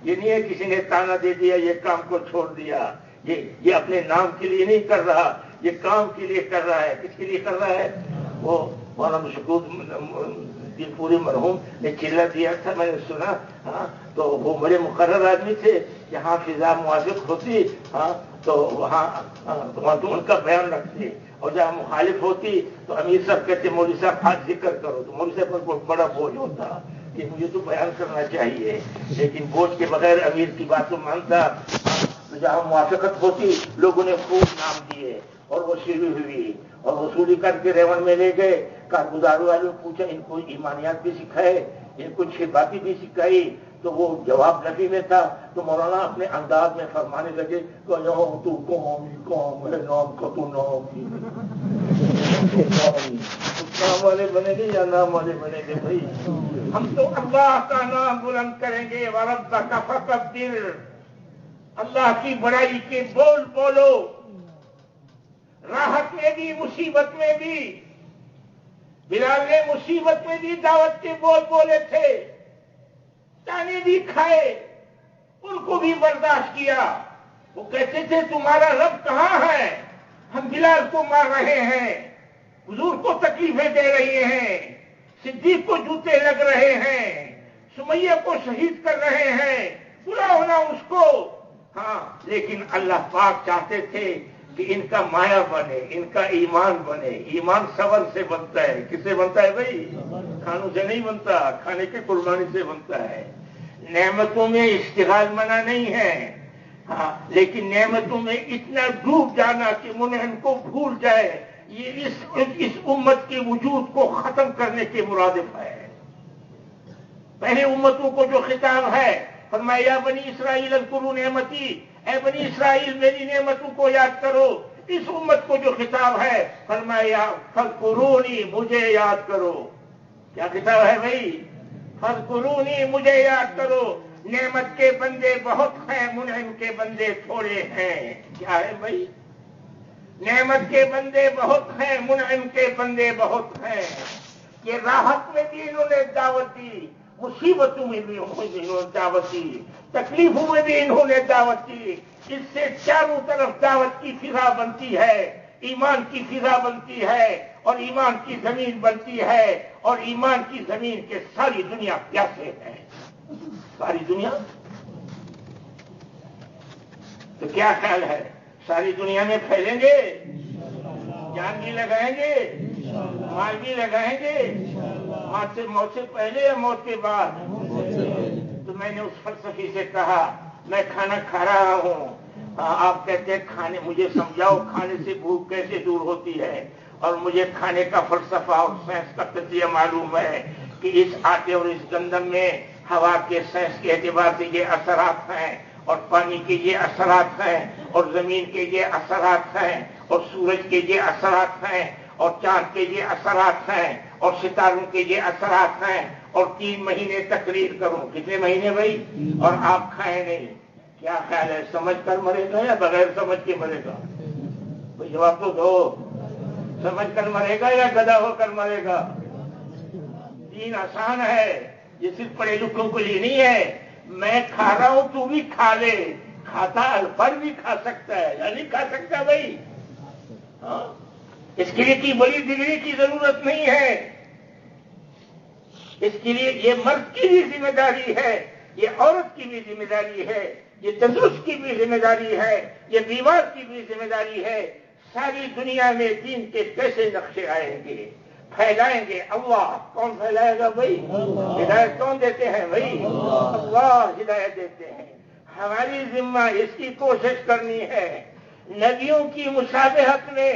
S1: یہ نہیں ہے کسی نے تانا دے دیا یہ کام کو چھوڑ دیا، یہ اپنے نام کے لیے نہیں کر رہا، یہ کام کے لیے کر رہا ہے۔ کس کے لیے کر رہا ہے؟ وہ مولانا مشکور دل پوری مرحوم نے چلا دیا تھا، میں نے سنا، ہاں، تو وہ بڑے مقرر آدمی تھے، جہاں فضا موافق ہوتی، ہاں، تو وہاں تو ان کا بیان رکھتے، اور جہاں مخالف ہوتی تو امیر صاحب کہتے مولوی صاحب آج ذکر کرو، تو مولوی صاحب پر بہت بڑا بوجھ ہوتا کہ مجھے تو بیان کرنا چاہیے، لیکن بوجھ کے بغیر امیر کی بات تو مانتا۔ تو جہاں موافقت ہوتی لوگوں نے خوب نام دیے اور وصولی ہوئی، اور وصولی کر کے ریون میں لے گئے، کارگزاروں والوں پوچھا ان کو ایمانیات بھی سکھائے، ان کو چھپاتی بھی سکھائی، تو وہ جواب نفی میں تھا۔ تو مولانا اپنے انداز میں فرمانے لگے کہ تو قوم ہے، نام کا تو نام والے بنے گے یا نام والے بنے گے؟ بھائی ہم تو اللہ کا نام بلند کریں گے، وَرَبَّكَ فَكَبِّرْ، اللہ کی بڑائی کے بول بولو، راحت میں بھی مصیبت میں بھی۔ بلال نے مصیبت میں بھی دعوت کے بول بولے تھے، تانے بھی کھائے، ان کو بھی برداشت کیا۔ وہ کہتے تھے تمہارا رب کہاں ہے؟ ہم بلال کو مار رہے ہیں، حضور کو تکلیفیں دے رہے ہیں، صدیق کو جوتے لگ رہے ہیں، سمیہ کو شہید کر رہے ہیں، برا ہونا اس کو۔ ہاں، لیکن اللہ پاک چاہتے تھے کہ ان کا مایا بنے، ان کا ایمان بنے۔ ایمان صبر سے بنتا ہے۔ کس سے بنتا ہے بھائی؟ کھانوں سے نہیں بنتا، کھانے کی قربانی سے بنتا ہے۔ نعمتوں میں اشتغال منع نہیں ہے، ہاں، لیکن نعمتوں میں اتنا ڈوب جانا کہ منعم کو بھول جائے، یہ اس امت کے وجود کو ختم کرنے کے مرادف ہے۔ پہلے امتوں کو جو خطاب ہے، فرمایا یا بنی اسرائیل اذکروا نعمتی، اے بنی اسرائیل میری نعمتوں کو یاد کرو۔ اس امت کو جو خطاب ہے، فرمایا فاذکرونی، مجھے یاد کرو۔ کیا خطاب ہے بھائی؟ فاذکرونی، مجھے یاد کرو۔ نعمت کے بندے بہت ہیں، منعم کے بندے تھوڑے ہیں۔ کیا ہے بھائی؟ نعمت کے بندے بہت ہیں، منعم کے بندے بہت ہیں۔ یہ راحت میں بھی انہوں نے دعوت دی، مصیبتوں میں بھی انہوں نے دعوت دی، تکلیفوں میں بھی انہوں نے دعوت دی۔ اس سے چاروں طرف دعوت کی فضا بنتی ہے، ایمان کی فضا بنتی ہے، اور ایمان کی زمین بنتی ہے، اور ایمان کی زمین کے ساری دنیا پیاسے ہے۔ ساری دنیا، تو کیا خیال ہے؟ ساری دنیا میں پھیلیں گے، جان بھی لگائیں گے، مال بھی لگائیں گے، موت سے پہلے یا موت کے بعد؟ تو میں نے اس فلسفی سے کہا میں کھانا کھا رہا ہوں، آپ کہتے ہیں کھانے، مجھے سمجھاؤ کھانے سے بھوک کیسے دور ہوتی ہے؟ اور مجھے کھانے کا فلسفہ اور سائنس کا تجزیہ معلوم ہے کہ اس آٹے اور اس گندم میں ہوا کے سائنس کے اعتبار سے یہ اثرات ہیں، اور پانی کے یہ اثرات ہیں، اور زمین کے یہ اثرات ہیں، اور سورج کے یہ اثرات ہیں، اور چاند کے یہ اثرات ہیں، اور ستاروں کے یہ اثرات ہیں، اور 3 مہینے تقریر کروں۔ کتنے مہینے بھائی؟ اور آپ کھائیں نہیں۔ کیا خیال ہے، سمجھ کر مرے گا یا بغیر سمجھ کے مرے گا؟ بھائی جواب تو دو، سمجھ کر مرے گا یا گدھا ہو کر مرے گا؟ دین آسان ہے، یہ صرف پڑھے لکھوں کے لیے نہیں ہے۔ میں کھا رہا ہوں تو بھی کھا لے، کھاتا الفر بھی کھا سکتا ہے یا نہیں کھا سکتا بھائی؟ ہاں، اس کے لیے کی بڑی ڈگری کی ضرورت نہیں ہے، اس کے لیے یہ مرد کی بھی ذمہ داری ہے، یہ عورت کی بھی ذمہ داری ہے، یہ تندرست کی بھی ذمہ داری ہے، یہ بیمار کی بھی ذمہ داری ہے۔ ساری دنیا میں دین کے کیسے نقشے آئیں گے، پھیلائیں گے؟ اللہ کون پھیلائے گا بھائی؟ ہدایت کون دیتے ہیں بھائی؟ اللہ ہدایت دیتے ہیں۔ ہماری ذمہ اس کی کوشش کرنی ہے، نبیوں کی مشابہت میں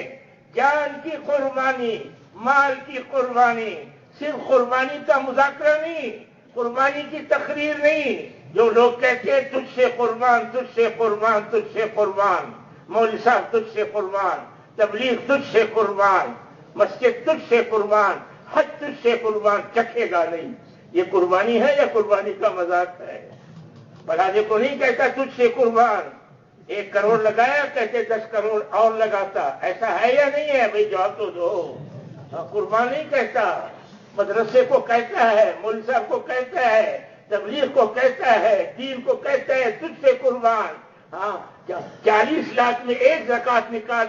S1: جان کی قربانی، مال کی قربانی، صرف قربانی کا مذاکرہ نہیں، قربانی کی تقریر نہیں۔ جو لوگ کہتے ہیں تجھ سے قربان، تجھ سے قربان، تجھ سے قربان، مولوی صاحب تجھ سے قربان، تبلیغ تجھ سے قربان، مسجد تجھ سے قربان، حج تجھ سے قربان، چکھے گا نہیں۔ یہ قربانی ہے یا قربانی کا مذاق ہے؟ بڑھانے کو نہیں کہتا تجھ سے قربان، 1 کروڑ لگایا کہتے 10 کروڑ اور لگاتا، ایسا ہے یا نہیں ہے بھائی؟ جواب تو دو۔ قربان نہیں کہتا، مدرسے کو کہتا ہے، مولوی صاحب کو کہتا ہے تبلیغ کو کہتا ہے، دین کو کہتا ہے تجھ سے قربان. ہاں 40 لاکھ میں ایک زکات نکال،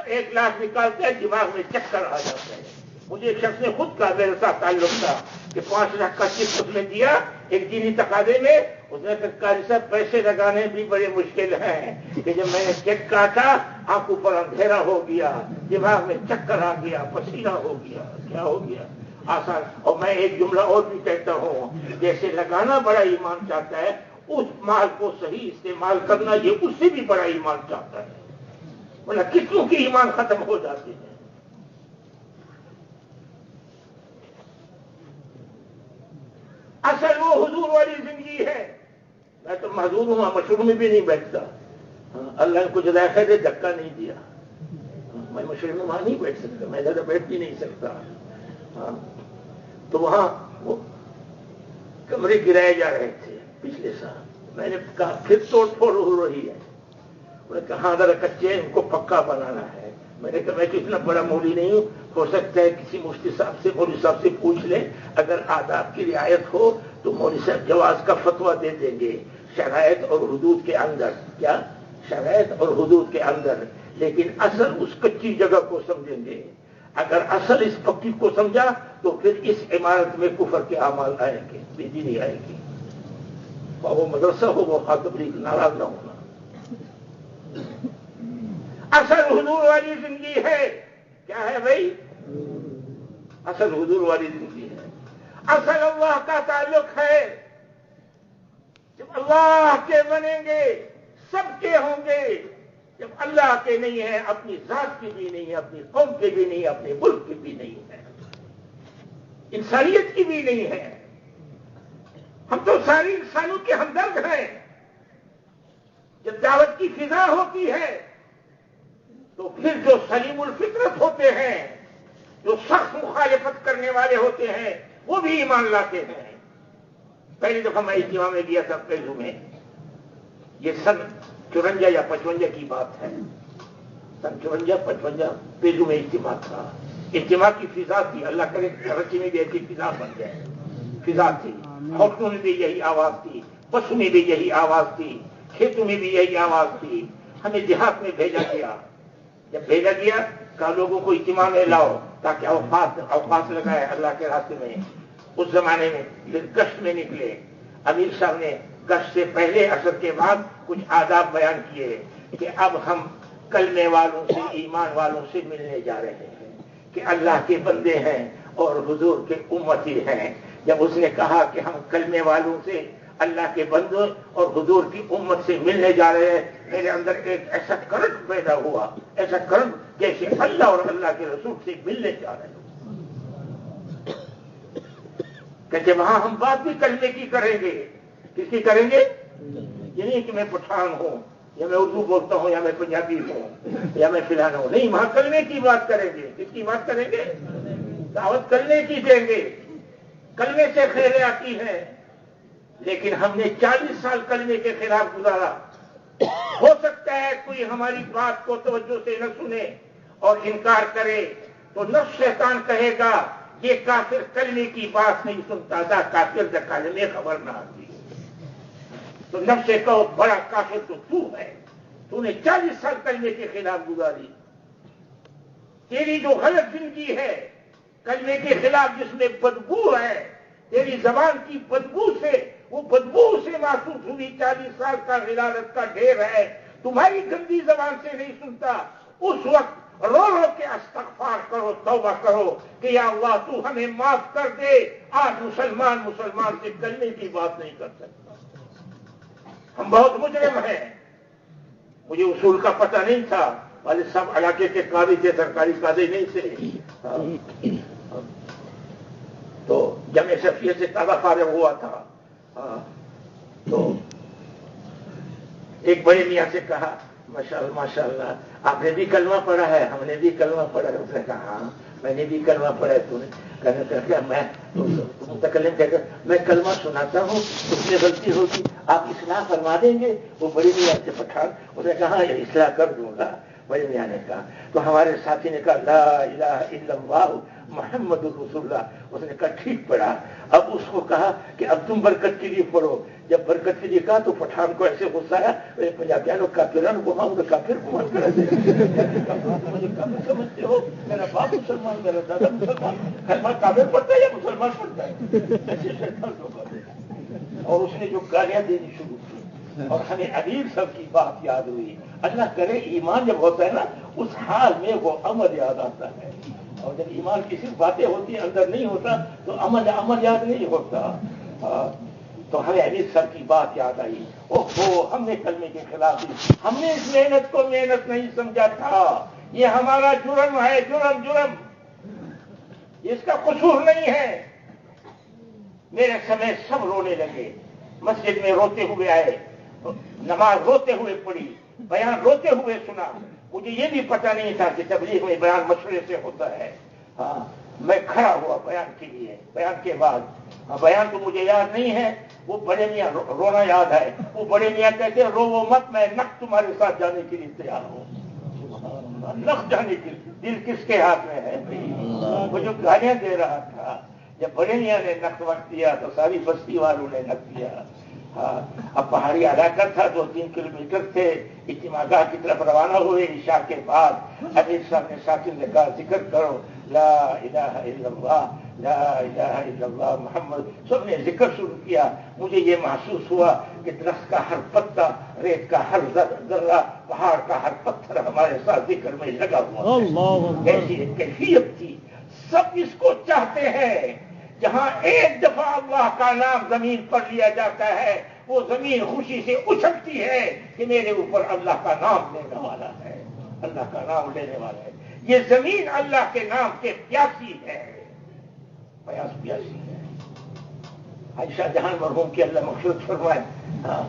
S1: 1 لاکھ نکالتے ہیں دماغ میں چکر آ جاتا ہے. مجھے ایک شخص نے خود کہا، میرے ساتھ تعلق تھا کہ 5 لاکھ کا چیک اس نے دیا ایک دینی تقاضے میں. اس نے کہا قاری صاحب پیسے لگانے بھی بڑے مشکل ہیں کہ جب میں نے چیک کاٹا آنکھوں پر اندھیرا ہو گیا، دماغ میں چکر آ گیا، پسینہ ہو گیا. کیا ہو گیا؟ آسان. اور میں ایک جملہ اور بھی کہتا ہوں، جیسے لگانا بڑا ایمان چاہتا ہے، اس مال کو صحیح استعمال کرنا یہ اس سے بھی بڑا ایمان چاہتا ہے. مطلب کتنوں کی ایمان ختم ہو جاتے ہیں. اصل وہ حضور والی زندگی ہے. میں تو معذور ہوں، مشہور میں بھی نہیں بیٹھتا. اللہ نے کچھ ذائقہ دے دھکا نہیں دیا. میں مشہور میں وہاں نہیں بیٹھ سکتا، میں زیادہ بیٹھ بھی نہیں سکتا. تو وہاں وہ کمرے گرائے جا رہے تھے پچھلے سال. میں نے کہا پھر توڑ پھوڑ ہو رہی ہے. انہوں نے کہا ہاں ذرا کچے ان کو پکا بنانا ہے. میں نے کہا میں تو اتنا بڑا مولوی نہیں ہوں، ہو سکتا ہے کسی مفتی صاحب سے، مولوی صاحب سے پوچھ لیں، اگر آداب کی رعایت ہو تو مولوی صاحب جواز کا فتویٰ دے دیں گے، شرائط اور حدود کے اندر. کیا شرائط اور حدود کے اندر؟ لیکن اصل اس کچی جگہ کو سمجھیں گے. اگر اصل اس پکی کو سمجھا تو پھر اس عمارت میں کفر کے اعمال آئیں گے، بے دینی آئے گی. وہ مدرسہ ہو وہ خاطبری ناراض نہ ہونا. اصل حضور والی زندگی ہے. کیا ہے بھائی؟ اصل حضور والی زندگی ہے. اصل اللہ کا تعلق ہے. جب اللہ کے بنیں گے سب کے ہوں گے. جب اللہ کے نہیں ہیں، اپنی ذات کی بھی نہیں ہے، اپنی قوم کے بھی نہیں، اپنے ملک کی بھی نہیں ہے، انسانیت کی بھی نہیں ہے. ہم تو ساری انسانوں کے ہمدرد ہیں. جب دعوت کی فضا ہوتی ہے تو پھر جو سلیم الفطرت ہوتے ہیں، جو سخت مخالفت کرنے والے ہوتے ہیں، وہ بھی ایمان لاتے ہیں. پہلی دفعہ میں اجتماع میں گیا تھا پیلو میں. یہ سن 54 یا 55 کی بات ہے. سن 54-55 پیلو میں اجتماع تھا. اجتماع کی فضا تھی. اللہ کرے کراچی میں بھی ایسی فضا بن جائے. فضا تھی. ہوٹلوں میں بھی یہی آواز تھی، بسوں میں بھی یہی آواز تھی، کھیتوں میں بھی یہی آواز تھی. ہمیں دیہات میں بھیجا گیا. جب بھیجا گیا کہا لوگوں کو اجتماع میں لاؤ تاکہ اوقات لگائے اللہ کے راستے میں. اس زمانے میں پھر گشت میں نکلے. امیر صاحب نے گشت سے پہلے عصر کے بعد کچھ آداب بیان کیے کہ اب ہم کلمے والوں سے، ایمان والوں سے ملنے جا رہے ہیں کہ اللہ کے بندے ہیں اور حضور کے امتی ہیں. جب اس نے کہا کہ ہم کلمے والوں سے، اللہ کے بندوں اور حضور کی امت سے ملنے جا رہے ہیں، میرے اندر ایک ایسا کرنٹ پیدا ہوا، ایسا کرنٹ جیسے اللہ اور اللہ کے رسول سے ملنے جا رہے ہیں. کہ وہاں ہم بات بھی کلمے کی کریں گے. کس کی کریں گے؟ یہ نہیں کہ میں پٹھان ہوں یا میں اردو بولتا ہوں یا میں پنجابی ہوں یا میں فلانا ہوں. نہیں، وہاں کلمے کی بات کریں گے. کس کی بات کریں گے؟ دعوت کلمے کی دیں گے. کلمے سے خیریں آتی ہیں. لیکن ہم نے 40 سال کلمے کے خلاف گزارا. ہو سکتا ہے کوئی ہماری بات کو توجہ سے نہ سنے اور انکار کرے تو نفس شیطان کہے گا یہ کافر کلمے کی بات نہیں سنتا تھا، کافر دا کلمے خبر نہ آتی. تو نفس سے کہو بڑا کافر تو ہے، تو نے 40 سال کلمے کے خلاف گزاری. تیری جو غلط زندگی ہے کلمے کے خلاف، جس میں بدبو ہے، تیری زبان کی بدبو سے، وہ بدبو سے محسوس ہوئی 40 سال کا غلالت کا ڈھیر ہے. تمہاری گندی زبان سے نہیں سنتا. اس وقت رو رو کے استغفار کرو، توبہ کرو کہ یا اللہ تو ہمیں معاف کر دے. آج مسلمان سے کلمے کی بات نہیں کر سکتا. ہم بہت مجرم ہیں. مجھے اصول کا پتہ نہیں تھا. والد صاحب علاقے کے قاضی تھے، سرکاری قاضی نہیں تھے. تو جمع شفیع سے تازہ فارغ ہوا تھا. تو ایک بڑے میاں سے کہا ماشاء اللہ آپ نے بھی کلمہ پڑھا ہے؟ ہم نے بھی کلمہ پڑھا ہے. اس نے کہا ہاں میں نے بھی کلمہ پڑھا ہے. تو نے کہا میں متکلم کہہ کر میں کلمہ سناتا ہوں، اس میں غلطی ہوگی آپ اصلاح فرما دیں گے؟ وہ بڑی میاں سے پٹھان. اس نے کہا اصلاح کر دوں گا. بڑے میاں نے کہا تو ہمارے ساتھی نے کہا لا الہ الا اللہ محمد رسول اللہ. اس نے کہا ٹھیک پڑھا. اب اس کو کہا کہ اب تم برکت کے لیے پڑھو. جب برکت کے لیے کہا تو پٹھان کو ایسے غصہ آیا, پنجابیوں کافران کو ہم کافر گمان کرا دے, مجھے کافر سمجھتے ہو, میرا باپ مسلمان, میرا دادا مسلمان, خیمہ کافر پڑھتا ہے یا مسلمان پڑھتا ہے. اور اس نے جو گالیاں دینی شروع کی اور ہمیں عبیر سب کی بات یاد ہوئی. اللہ کرے ایمان جب ہوتا ہے نا اس حال میں وہ عمل یاد آتا ہے, اور جب ایمان کی صرف باتیں ہوتی ہیں اندر نہیں ہوتا تو عمل یاد نہیں ہوتا. تو ہمیں عبیر سب کی بات یاد آئی. اوہو ہم نے کلمے کے خلاف دی, ہم نے اس محنت کو محنت نہیں سمجھا تھا. یہ ہمارا جرم ہے, جرم اس کا قصور نہیں ہے. میرے سمے سب رونے لگے, مسجد میں روتے ہوئے آئے, نماز روتے ہوئے پڑھی, بیان روتے ہوئے سنا. مجھے یہ بھی پتہ نہیں تھا کہ تبلیغ میں بیان مشورے سے ہوتا ہے. ہاں میں کھڑا ہوا بیان کے لیے. بیان کے بعد بیان تو مجھے یاد نہیں ہے, وہ بڑے میاں رونا یاد ہے. وہ بڑے میاں کہتے رو وہ مت, میں نقد تمہارے ساتھ جانے کے لیے تیار ہوں. نقد جانے کے لیے دل کس کے ہاتھ میں ہے بھائی؟ وہ جو گالیاں دے رہا تھا, جب بڑے میاں نے نقد وقت دیا تو ساری بستی والوں نے نقد دیا. اب پہاڑی علاقہ تھا, 2-3 کلومیٹر تھے. اجتماع گاہ کی طرف روانہ ہوئے. عشاء کے بعد امیر صاحب نے ساکن نے کہا ذکر کرو لا الہ الا اللہ, لا الہ الا اللہ محمد. سب نے ذکر شروع کیا. مجھے یہ محسوس ہوا کہ درخت کا ہر پتا, ریت کا ہر ذرہ, پہاڑ کا ہر پتھر ہمارے ساتھ ذکر میں لگا ہوا. ایسی کیفیت تھی. سب اس کو چاہتے ہیں. جہاں ایک دفعہ اللہ کا نام زمین پر لیا جاتا ہے وہ زمین خوشی سے اچھلتی ہے کہ میرے اوپر اللہ کا نام لینے والا ہے, اللہ کا نام لینے والا ہے. یہ زمین اللہ کے نام کے پیاسی ہے, پیاسی ہے. عائشہ جہاں مرحوم کی اللہ مغفرت فرمائے,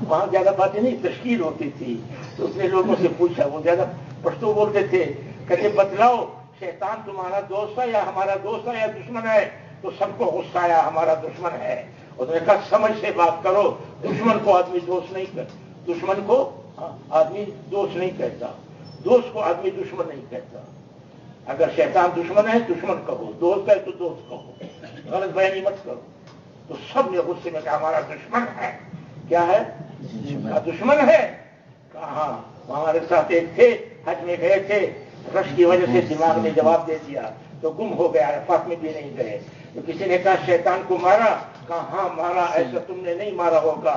S1: وہاں زیادہ باتیں نہیں تشکیل ہوتی تھی. تو اس نے لوگوں سے پوچھا, وہ زیادہ پشتو بولتے تھے, کہتے بتلاؤ شیطان تمہارا دوست ہے یا ہمارا دوست ہے یا دشمن ہے؟ تو سب کو غصہ آیا, ہمارا دشمن ہے. اس نے کہا سمجھ سے بات کرو, دشمن کو آدمی دوست نہیں کہتا, دشمن کو آدمی دوست نہیں کہتا, دوست کو آدمی دشمن نہیں کہتا. اگر شیطان دشمن ہے دشمن کہو, دوست ہے تو دوست کہو, غلط بیانی مت کرو. تو سب نے غصے میں کہا ہمارا دشمن ہے. کیا ہے؟ دشمن ہے. کہاں ہمارے ساتھ ایک تھے, حج میں گئے تھے, رش کی وجہ سے دماغ نے جواب دے دیا تو گم ہو گیا, عرفات میں بھی نہیں گئے. تو کسی نے کہا شیطان کو مارا, کہا ہاں مارا, ایسا تم نے نہیں مارا ہوگا.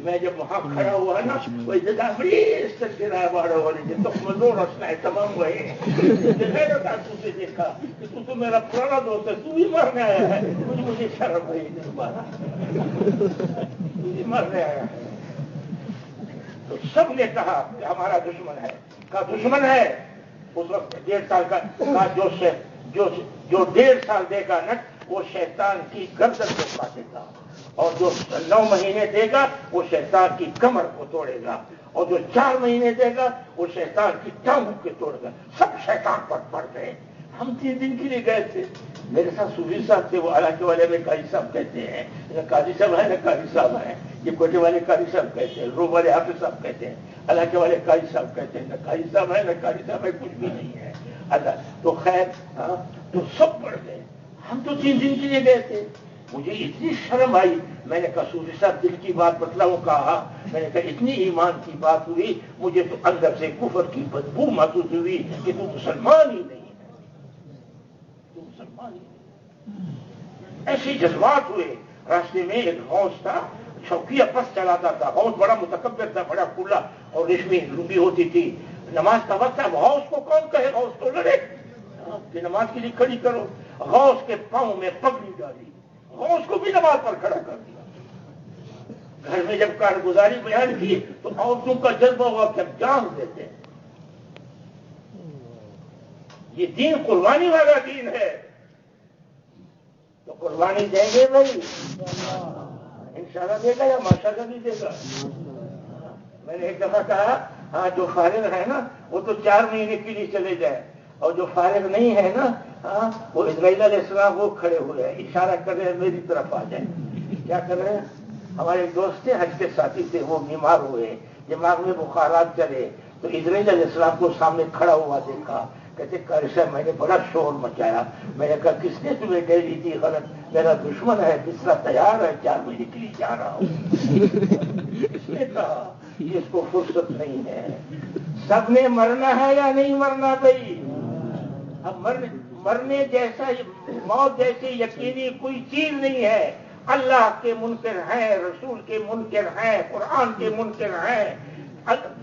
S1: میں جب وہاں کھڑا ہوا نا وہ جگہ بڑی اس طرح سے رائے باڑا ہو رہی تھی, تو مزور رسنا ہے تمام ہوئے. تو سے دیکھا کہ تو میرا پرانا دوست ہے, تو بھی مرنے آیا ہے. مجھے شرم ہوئی دوبارہ, تو بھی مرنے آیا ہے. تو سب نے کہا کہ ہمارا دشمن ہے. کہا دشمن ہے. اس وقت 1.5 سال کا کہا جو 1.5 سال دے گا نٹ وہ شیطان کی گردن کو کاٹے گا, اور جو 9 مہینے دے گا وہ شیطان کی کمر کو توڑے گا, اور جو 4 مہینے دے گا وہ شیطان کی ٹانگوں کو توڑے گا. سب شیطان پر پڑ گئے. ہم 3 دن کے لیے گئے تھے. میرے ساتھ صوفی صاحب تھے, وہ علاقے والے میں قاضی صاحب کہتے ہیں, نہ قاضی صاحب ہے نہ قاضی صاحب ہیں. یہ کوٹے والے قاضی صاحب کہتے ہیں, روم والے حافظ صاحب کہتے ہیں, علاقے والے قاضی صاحب کہتے ہیں. نہ قاضی صاحب ہے نہ قاضی صاحب ہے, کچھ بھی نہیں ہے. اللہ تو خیر, تو سب پڑھ گئے. ہم تو 3 دن کے لیے گئے تھے. مجھے اتنی شرم آئی. میں نے کہا صوفی صاحب دل کی بات بتلاؤ. کہا میں نے کہا اتنی ایمان کی بات ہوئی, مجھے تو اندر سے کفر کی بدبو محسوس ہوئی کہ تو مسلمان ہی نہیں ہے, تو مسلمان ہی نہیں. ایسے جذبات ہوئے. راستے میں ایک غوث تھا, چوکیا پس چلاتا تھا, بہت بڑا متکبر تھا, بڑا کھلا اور ریشمی لنگی ہوتی تھی. نماز کا وقت تھا, غوث کو کون کہے, غوث تو لڑے کہ نماز کے لیے کھڑی کرو. غوث کے پاؤں میں پگڑی ڈالی, غوث کو بھی نماز پر کھڑا کر دیا. گھر میں جب کارگزاری بیان کی تو عورتوں کا جذبہ ہوا کہ ہم جان دیتے ہیں. یہ دین قربانی والا دین ہے, تو قربانی دیں گے بھائی, انشاءاللہ دے گا یا ماشاءاللہ نہیں دے گا. میں نے ایک دفعہ کہا ہاں جو فارغ ہے نا وہ تو 4 مہینے کے لیے چلے جائے, اور جو فارغ نہیں ہے نا وہ اسرائیل علیہ السلام وہ کھڑے ہوئے ہیں, اشارہ کر رہے ہیں میری طرف آ جائیں. کیا کر رہے ہیں؟ ہمارے دوست تھے, حج کے ساتھی تھے, وہ بیمار ہوئے, دماغ میں بخارات چلے, تو اسرائیل علیہ السلام کو سامنے کھڑا ہوا دیکھا، کہتے قاری صاحب میں نے بڑا شور مچایا، میں نے کہا کس نے تمہیں دے دی تھی غلط؟ میرا دشمن ہے، بستر تیار ہے، 4 مہینے کے لیے جا رہا ہوں۔ اس نے کہا اس کو فرصت نہیں ہے، سب نے مرنا ہے یا نہیں مرنا بھائی؟ اب مرنے جیسا، موت جیسی یقینی کوئی چیز نہیں ہے۔ اللہ کے منکر ہیں، رسول کے منکر ہیں، قرآن کے منکر ہیں،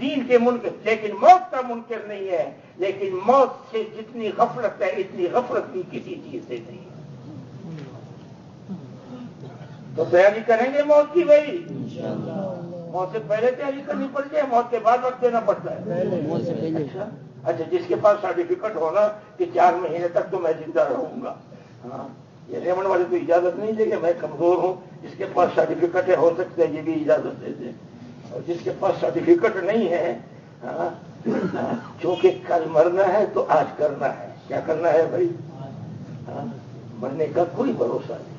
S1: دین کے منکر، لیکن موت کا منکر نہیں ہے۔ لیکن موت سے جتنی غفلت ہے اتنی غفلت بھی کسی چیز سے نہیں ہے۔ تو تیاری کریں گے موت کی بھائی؟ موت سے پہلے تیاری کرنی پڑتی ہے، موت کے بعد وقت دینا پڑتا ہے۔ اچھا جس کے پاس سرٹیفکیٹ ہونا کہ 4 مہینے تک تو میں زندہ رہوں گا، ہاں یہ ریمنڈ والے تو اجازت نہیں دے کہ میں کمزور ہوں، جس کے پاس سرٹیفکیٹ ہو سکتا ہے یہ بھی اجازت دے دیں، اور جس کے پاس سرٹیفکیٹ نہیں ہے، چونکہ کل مرنا ہے تو آج کرنا ہے۔ کیا کرنا ہے بھائی؟ مرنے کا کوئی بھروسہ نہیں۔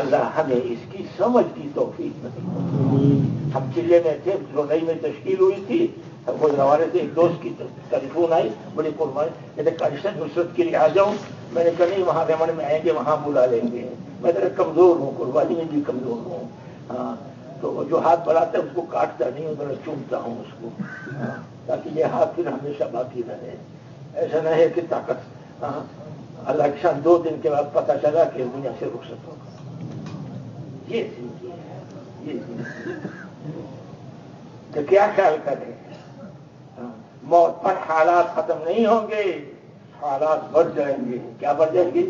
S1: اللہ ہمیں اس کی سمجھ کی توفیق نہیں۔ ہم چلے میں تھے، لودھائی میں تشکیل ہوئی تھی، وہ ہمارے سے ایک دوست کی ٹیلیفون آئی، بڑی قربانی، کہتے قاری صاحب نصرت کے لیے آ جاؤں؟ میں نے کہا نہیں، وہاں ریمنڈ میں آئیں گے، وہاں بلا لیں گے، میں ذرا کمزور ہوں، قربانی میں بھی کمزور ہوں، ہاں تو جو ہاتھ بڑھاتا ہے اس کو کاٹتا نہیں ہوں، ذرا چومتا ہوں اس کو، تاکہ یہ ہاتھ پھر ہمیشہ باقی رہے۔ ایسا نہ ہے کہ طاقت، اللہ کے شان 2 دن کے بعد پتہ چلا کہ دنیا سے رخصت ہوگا۔ یہ زندگی ہے، یہ زندگی تو کیا خیال کریں؟ موت پر حالات ختم نہیں ہوں گے، حالات بڑھ جائیں گے۔ کیا بڑھ جائیں گے؟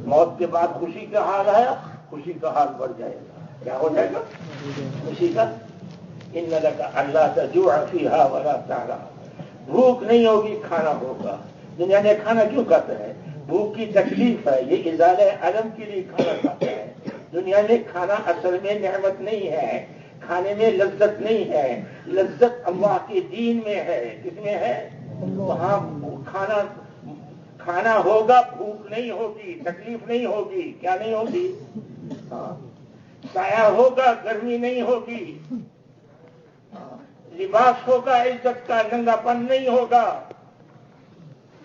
S1: موت کے بعد خوشی کا حال ہے، خوشی کا حال بڑھ جائے گا۔ کیا ہو جائے گا؟ خوشی کا، ان لک الا تجوع فیھا ولا تعری، بھوک نہیں ہوگی، کھانا ہوگا۔ دنیا میں کھانا کیوں کھاتا ہے؟ بھوک کی تکلیف ہے، یہ ازالہ الم کے لیے کھانا کھاتا ہے۔ دنیا میں کھانا اصل میں نعمت نہیں ہے، کھانے میں لذت نہیں ہے، لذت اللہ کے دین میں ہے۔ کس میں ہے؟ وہاں کھانا ہوگا، بھوک نہیں ہوگی، تکلیف نہیں ہوگی۔ کیا نہیں ہوگی؟ سایہ ہوگا، گرمی نہیں ہوگی، لباس ہوگا، عزت کا ننگا پن نہیں ہوگا۔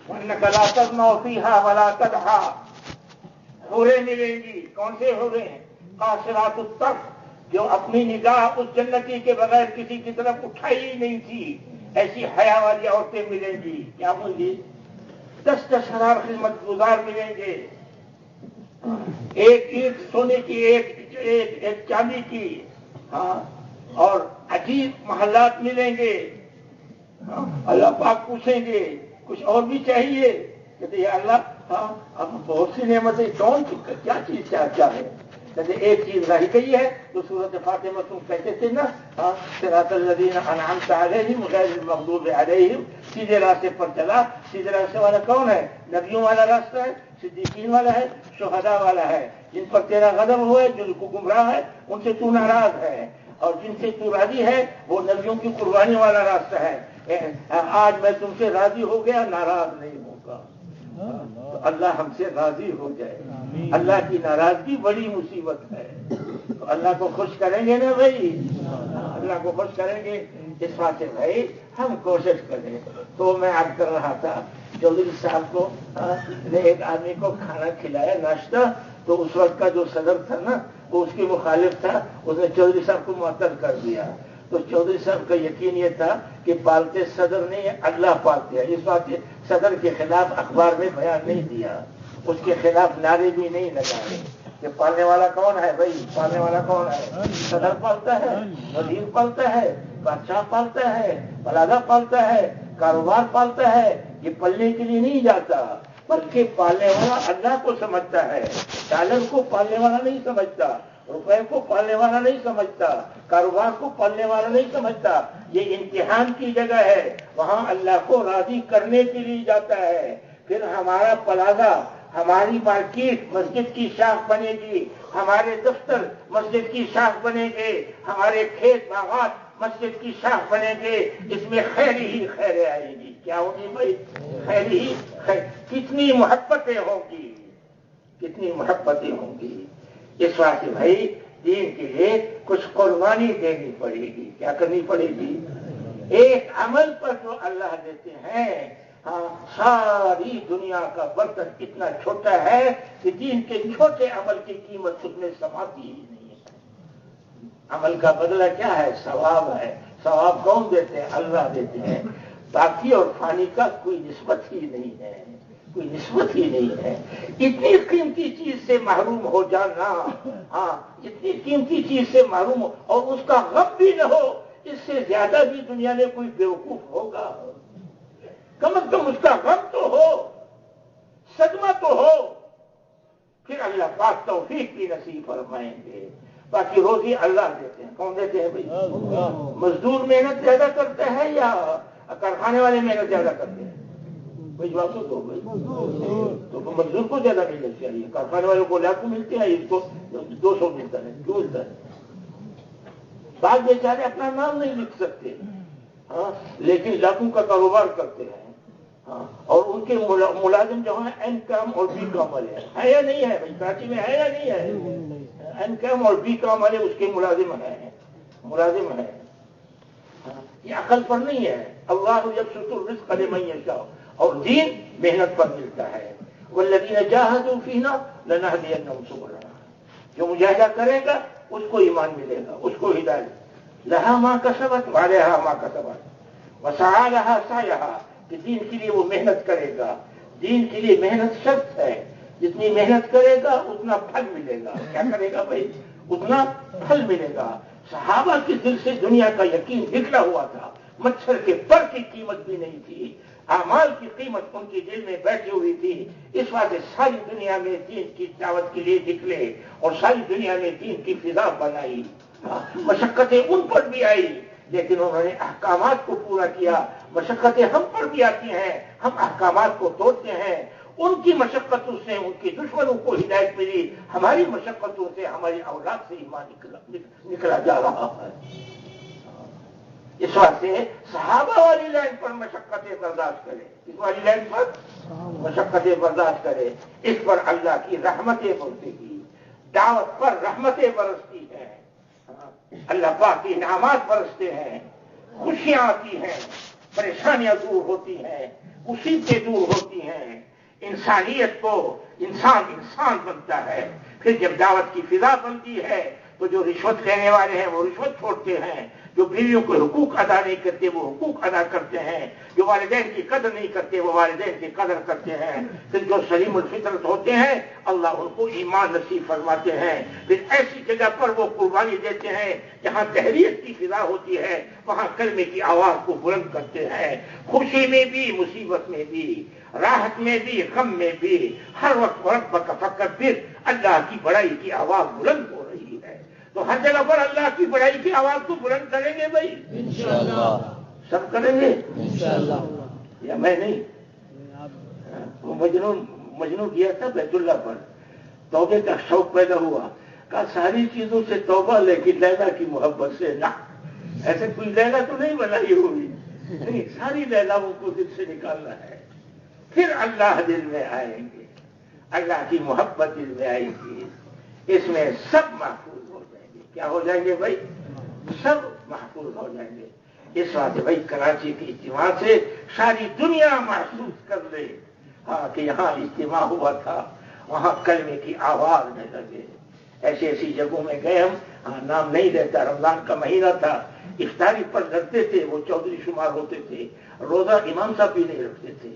S1: وَإِنَّكَ لَا تَظْمَأُ فِيهَا وَلَا تَضْحَىٰ، حوریں ملیں گی۔ کون سے حوریں؟ قاصرات الطرف، جو اپنی نگاہ اس جنتی کے بغیر کسی کی طرف اٹھائی ہی نہیں تھی، ایسی حیا والی عورتیں ملیں گی۔ کیا ہوں گی؟ 10 ہزار خدمت گزار ملیں گے، ایک اینٹ سونے کی، ایک چاندی کی، اور عجیب محلات ملیں گے۔ اللہ پاک پوچھیں گے کچھ اور بھی چاہیے؟ کہتے یا اللہ اب بہت سی نعمتیں، کون کیا چیز کیا ہے؟ کہتے ایک چیز رہ گئی ہے، تو سورۃ فاطمہ تم کہتے تھے نا، صراط الذین انعمت علیہم غیر المغضوب علیہم، سیدھے راستے پر چلا۔ سیدھے راستے والا کون ہے؟ نبیوں والا راستہ ہے، صدیقین والا ہے، شہداء والا ہے، جن پر تیرا غضب ہوئے، جن کو گمراہ ہے ان سے تو ناراض ہے، اور جن سے تو راضی ہے وہ نبیوں کی قربانی والا راستہ ہے۔ آج میں تم سے راضی ہو گیا، ناراض نہیں ہوگا، تو اللہ ہم سے راضی ہو جائے۔ اللہ کی ناراضگی بڑی مصیبت ہے، تو اللہ کو خوش کریں گے نا بھائی، اللہ کو خوش کریں گے۔ اس بات سے بھائی ہم کوشش کریں۔ تو میں عرض کر رہا تھا، چودھری صاحب کو نے ایک آدمی کو کھانا کھلایا، ناشتہ، تو اس وقت کا جو صدر تھا نا وہ اس کے مخالف تھا، اس نے چودھری صاحب کو معطل کر دیا۔ تو چودھری صاحب کا یقین یہ تھا کہ پالتے صدر نہیں، اللہ پالتے ہیں، اس بات کے صدر کے خلاف اخبار میں بیان نہیں دیا، اس کے خلاف نعرے بھی نہیں لگائے کہ پالنے والا کون ہے بھائی، پالنے والا کون ہے؟ صدر پالتا ہے، وزیر پالتا ہے، بادشاہ پالتا ہے، پلادہ پالتا ہے، کاروبار پالتا ہے۔ یہ پلنے کے لیے نہیں جاتا، بلکہ پالنے والا اللہ کو سمجھتا ہے، ڈالر کو پالنے والا نہیں سمجھتا، روپے کو پالنے والا نہیں سمجھتا، کاروبار کو پالنے والا نہیں سمجھتا۔ یہ امتحان کی جگہ ہے، وہاں اللہ کو راضی کرنے کے لیے جاتا ہے۔ پھر ہمارا پلازہ، ہماری مارکیٹ مسجد کی شاخ بنے گی، ہمارے دفتر مسجد کی شاخ بنے گے، ہمارے کھیت باغات مسجد کی شاخ بنے گے، اس میں خیر ہی خیر آئے گی۔ کیا ہوگی بھائی؟ خیر ہی خیر۔ کتنی محبتیں ہوں گی، کتنی محبتیں ہوں گی۔ اس واسطے بھائی دین کے لیے کچھ قربانی دینی پڑے گی۔ کیا کرنی پڑے گی؟ ایک عمل پر جو اللہ دیتے ہیں، ہاں ساری دنیا کا برتن اتنا چھوٹا ہے کہ دین کے چھوٹے عمل کی قیمت اس میں سماتی ہی نہیں ہے۔ عمل کا بدلہ کیا ہے؟ ثواب ہے۔ ثواب کون دیتے ہیں؟ اللہ دیتے ہیں۔ باقی اور فانی کا کوئی نسبت ہی نہیں ہے، کوئی نسبت ہی نہیں ہے۔ اتنی قیمتی چیز سے محروم ہو جانا، ہاں اتنی قیمتی چیز سے محروم ہو اور اس کا غم بھی نہ ہو، اس سے زیادہ بھی دنیا میں کوئی بیوقوف ہوگا؟ کم از کم اس کا غم تو ہو، صدمہ تو ہو، پھر اللہ پاک توفیق بھی نصیب فرمائیں گے۔ باقی روزی اللہ دیتے ہیں۔ کون دیتے ہیں بھائی؟ مزدور محنت زیادہ کرتے ہیں یا کارخانے والے محنت زیادہ کرتے ہیں؟ بھائی جواب تو دو بھائی۔ تو مزدور کو زیادہ محنت چاہیے، کارخانے والوں کو لاکھوں ملتے ہیں، اس کو 200 ملتا ہے۔ کیوں ملتا ہے؟ بعض بیچارے اپنا نام نہیں لکھ سکتے، ہاں لیکن لاکھوں کا کاروبار کرتے ہیں، ہاں اور ان کے ملازم جو ہیں این کام اور بی کام والے ہیں یا نہیں ہے؟ بھائی کراچی میں ہے یا نہیں ہے؟ این کام اور بی کام والے اس کے ملازم ہیں۔ یہ عقل پر نہیں ہے۔ اللہ یبسط الرزق لمن یشاء، اور دین محنت پر ملتا ہے۔ والذین جاہدوا فینا لنہدینہم سبلنا، جو مجاہدہ کرے گا اس کو ایمان ملے گا، اس کو ہدایت۔ لہا ما کسبت وعلیہا ما کسبت وسعی لہا سعیہا، کہ دین کے لیے وہ محنت کرے گا۔ دین کے لیے محنت شرط ہے، جتنی محنت کرے گا اتنا پھل ملے گا۔ کیا کرے گا بھائی؟ اتنا پھل ملے گا۔ صحابہ کے دل سے دنیا کا یقین نکلا ہوا تھا، مچھر کے پر کی قیمت بھی نہیں تھی، اعمال کی قیمت ان کے دل میں بیٹھی ہوئی تھی۔ اس واسطے ساری دنیا میں دین کی دعوت کے لیے نکلے اور ساری دنیا میں دین کی فضا بنائی۔ مشقتیں ان پر بھی آئی لیکن انہوں نے احکامات کو پورا کیا۔ مشقتیں ہم پر بھی آتی ہیں، ہم احکامات کو توڑتے ہیں۔ ان کی مشقتوں سے ان کے دشمنوں کو ہدایت ملی، ہماری مشقتوں سے ہماری اولاد سے ایمان نکلا جا رہا ہے۔ اس واسطے صحابہ والی لائن پر مشقتیں برداشت کرے، اس والی لائن پر مشقتیں برداشت کرے، اس پر اللہ کی رحمتیں برسے گی، دعوت پر رحمتیں برستی ہیں، اللہ پاک کی انعامات برستے ہیں، خوشیاں آتی ہیں، پریشانیاں دور ہوتی ہیں، مصیبتیں دور ہوتی ہیں، انسانیت کو انسان بنتا ہے۔ پھر جب دعوت کی فضا بنتی ہے تو جو رشوت لینے والے ہیں وہ رشوت چھوڑتے ہیں، جو بیویوں کو حقوق ادا نہیں کرتے وہ حقوق ادا کرتے ہیں، جو والدین کی قدر نہیں کرتے وہ والدین کی قدر کرتے ہیں۔ پھر جو سلیم الفطرت ہوتے ہیں اللہ ان کو ایمان نصیب فرماتے ہیں۔ پھر ایسی جگہ پر وہ قربانی دیتے ہیں جہاں تحریت کی فضا ہوتی ہے، وہاں کلمے کی آواز کو بلند کرتے ہیں، خوشی میں بھی مصیبت میں بھی، راحت میں بھی غم میں بھی، ہر وقت ربک فکبر، اللہ کی بڑائی کی آواز بلند ہو رہی ہے۔ تو ہر جگہ پر اللہ کی بڑائی کی آواز کو بلند کریں گے بھائی انشاءاللہ، سب کریں گے انشاءاللہ، یا میں نہیں؟ وہ مجنون گیا تھا بیت اللہ پر، توبے کا شوق پیدا ہوا، کہا ساری چیزوں سے توبہ لیکن لیلا کی محبت سے نہ۔ ایسے کوئی لیلا تو نہیں بنائی ہوئی، نہیں، ساری لیلاؤں کو دل سے نکالنا ہے، پھر اللہ دل میں آئیں گے، اللہ کی محبت دل میں آئے گی، اس میں سب محفوظ ہو جائیں گے۔ کیا ہو جائیں گے بھائی؟ سب محفوظ ہو جائیں گے۔ اس واسطے بھائی کراچی کی اجتماع سے ساری دنیا محسوس کر لے ہاں کہ یہاں اجتماع ہوا تھا، وہاں کلمے کی آواز میں لگے۔ ایسی جگہوں میں گئے ہم، ہاں نام نہیں لیتا، رمضان کا مہینہ تھا، افطاری پر لڑتے تھے، وہ چودھری شمار ہوتے تھے، روزہ امام صاحب بھی نہیں رکھتے تھے،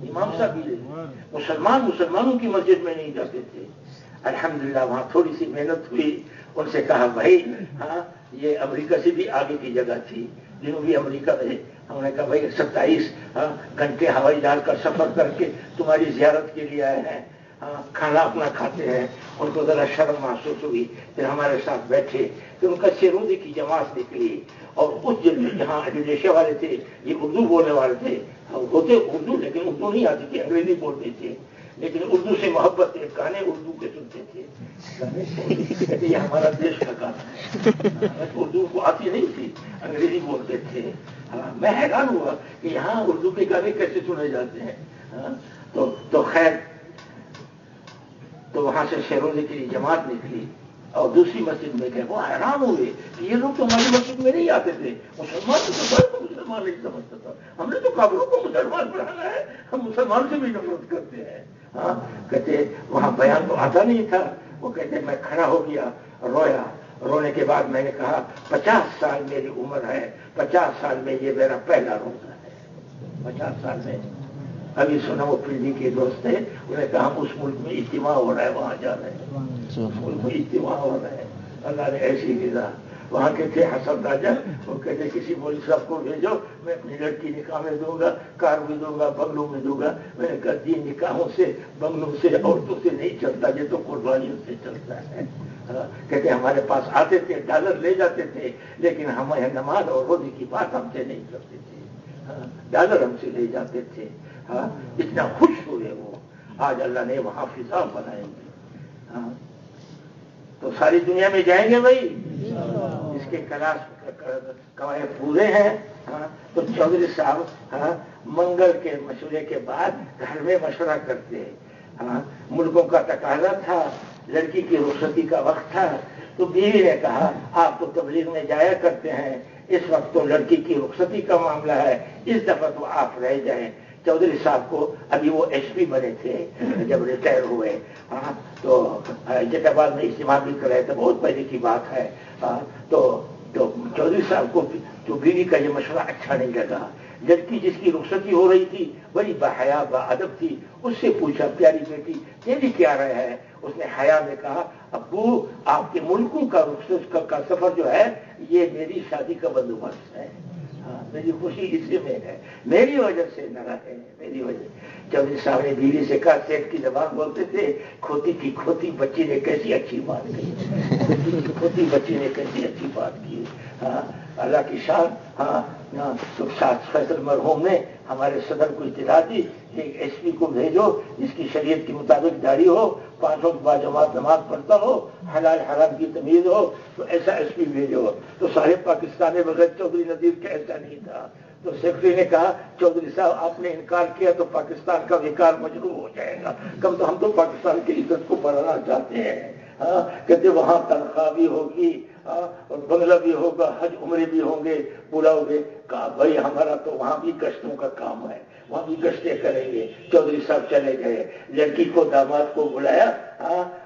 S1: امام صاحب بھی نہیں، مسلمانوں کی مسجد میں نہیں جاتے تھے۔ الحمدللہ وہاں تھوڑی سی محنت ہوئی، ان سے کہا بھائی ہاں یہ امریکہ سے بھی آگے کی جگہ تھی، جنوبی امریکہ میں، ہم نے کہا بھائی 27 گھنٹے ہوائی جہاز کا سفر کر کے تمہاری زیارت کے لیے آئے ہیں، کھانا اپنا کھاتے ہیں۔ ان کو ذرا شرم محسوس ہوئی، پھر ہمارے ساتھ بیٹھے، پھر ان کا شیروزی کی جماعت نکلی، اور اس جہاں انڈونیشیا والے تھے یہ اردو بولنے والے تھے، ہوتے اردو لیکن اردو نہیں آتی تھی، انگریزی بولتے تھے، لیکن اردو سے محبت تھے، گانے اردو کے سنتے تھے، یہ ہمارا دیش کا گانا ہے، اردو کو آتی نہیں تھی، انگریزی بولتے تھے۔ میں حیران ہوا کہ یہاں اردو کے گانے کیسے سنے جاتے ہیں۔ تو خیر، تو وہاں سے شیروزی کی جماعت نکلی اور دوسری مسجد میں گئے، وہ حیران ہوئے کہ یہ لوگ تو ہماری مسجد میں نہیں آتے تھے، مسلمان تو مسلمان نہیں سمجھتا تھا. ہم نے تو کافروں کو مسلمان بنانا ہے, ہم مسلمان سے بھی نفرت کرتے ہیں. ہاں کہتے وہاں بیان تو آتا نہیں تھا. وہ کہتے میں کھڑا ہو گیا, رویا. رونے کے بعد میں نے کہا 50 سال میری عمر ہے, 50 سال میں یہ میرا پہلا روزہ ہے. 50 سال میں. ابھی سنا وہ پنڈی کے دوست تھے, انہوں نے کہا ہم اس ملک میں اجتماع ہو رہا ہے, وہاں جا رہے ہیں. اس ملک میں اجتماع ہو رہا ہے. اللہ نے ایسی غذا. وہاں کے تھے حسن راجہ, وہ کہتے کسی مولوی صاحب کو بھیجو, میں اپنی لڑکی نکاح میں دوں گا, کار بھی دوں گا, بنگلوں میں دوں گا. میں نے کہا دین نکاحوں سے, بنگلوں سے, عورتوں سے نہیں چلتا, یہ تو قربانیوں سے چلتا ہے. کہتے ہمارے پاس آتے تھے, ڈالر لے جاتے تھے, لیکن ہمیں نماز اور روزے کی بات ہم سے نہیں کرتے تھے. ڈالر ہم سے لے جاتے تھے. اتنا خوش ہوئے وہ. آج اللہ نے وہاں فضا بنائیں گے. تو ساری دنیا میں جائیں گے بھائی, اس کے کلاس قواعد پورے ہیں. تو چودھری صاحب منگل کے مشورے کے بعد گھر میں مشورہ کرتے ہیں. ملکوں کا تقاضا تھا, لڑکی کی رخصتی کا وقت تھا. تو بیوی نے کہا آپ تو تبلیغ میں جایا کرتے ہیں, اس وقت تو لڑکی کی رخصتی کا معاملہ ہے, اس دفعہ تو آپ رہ جائیں. چودھری صاحب کو ابھی وہ ایس پی بنے تھے جب ریٹائر ہوئے. تو جیت آباد میں اجتماع بھی کر رہے تھے, بہت پہلے کی بات ہے. تو چودھری صاحب کو جو بیوی کا یہ مشورہ اچھا نہیں لگا. لڑکی جس کی رخصتی ہو رہی تھی بڑی باحیا باادب تھی, اس سے پوچھا پیاری بیٹی تیری کیا رائے ہے؟ اس نے حیا میں کہا ابو آپ کے ملکوں کا رخصت کا سفر جو ہے یہ میری شادی کا بندوبست ہے. میری خوشی اسی میں ہے, میری وجہ سے نہ رہے, میری وجہ. چودھری صاحب نے بیوی سے کہا, سیٹ کی زبان بولتے تھے, کھوتی کی کھوتی بچی نے کیسی اچھی بات کی, کھوتی کی کھوتی بچی نے کیسی اچھی بات کی. اللہ کی شان. تو فیصل مرحوم نے ہمارے صدر کو اطلاع دی کہ ایس پی کو بھیجو جس کی شریعت کے مطابق داڑھی ہو, 5 وقت باجماعت نماز پڑھتا ہو, حلال حرام کی تمیز ہو, تو ایسا ایس پی بھیجو. تو سارے پاکستان میں بغیر چودھری نذیر کے ایسا نہیں تھا. تو سیکرٹری نے کہا چودھری صاحب آپ نے انکار کیا تو پاکستان کا وقار مجروح ہو جائے گا. کم تو ہم تو پاکستان کی عزت کو بڑھانا چاہتے ہیں. کہتے وہاں تنخواہ بھی ہوگی اور بنگلہ بھی ہوگا, حج عمرے بھی ہوں گے, بلاؤ گے. کہا بھائی ہمارا تو وہاں بھی گشتوں کا کام ہے, وہاں بھی گشتیں کریں گے. چودھری صاحب چلے گئے, لڑکی کو داماد کو بلایا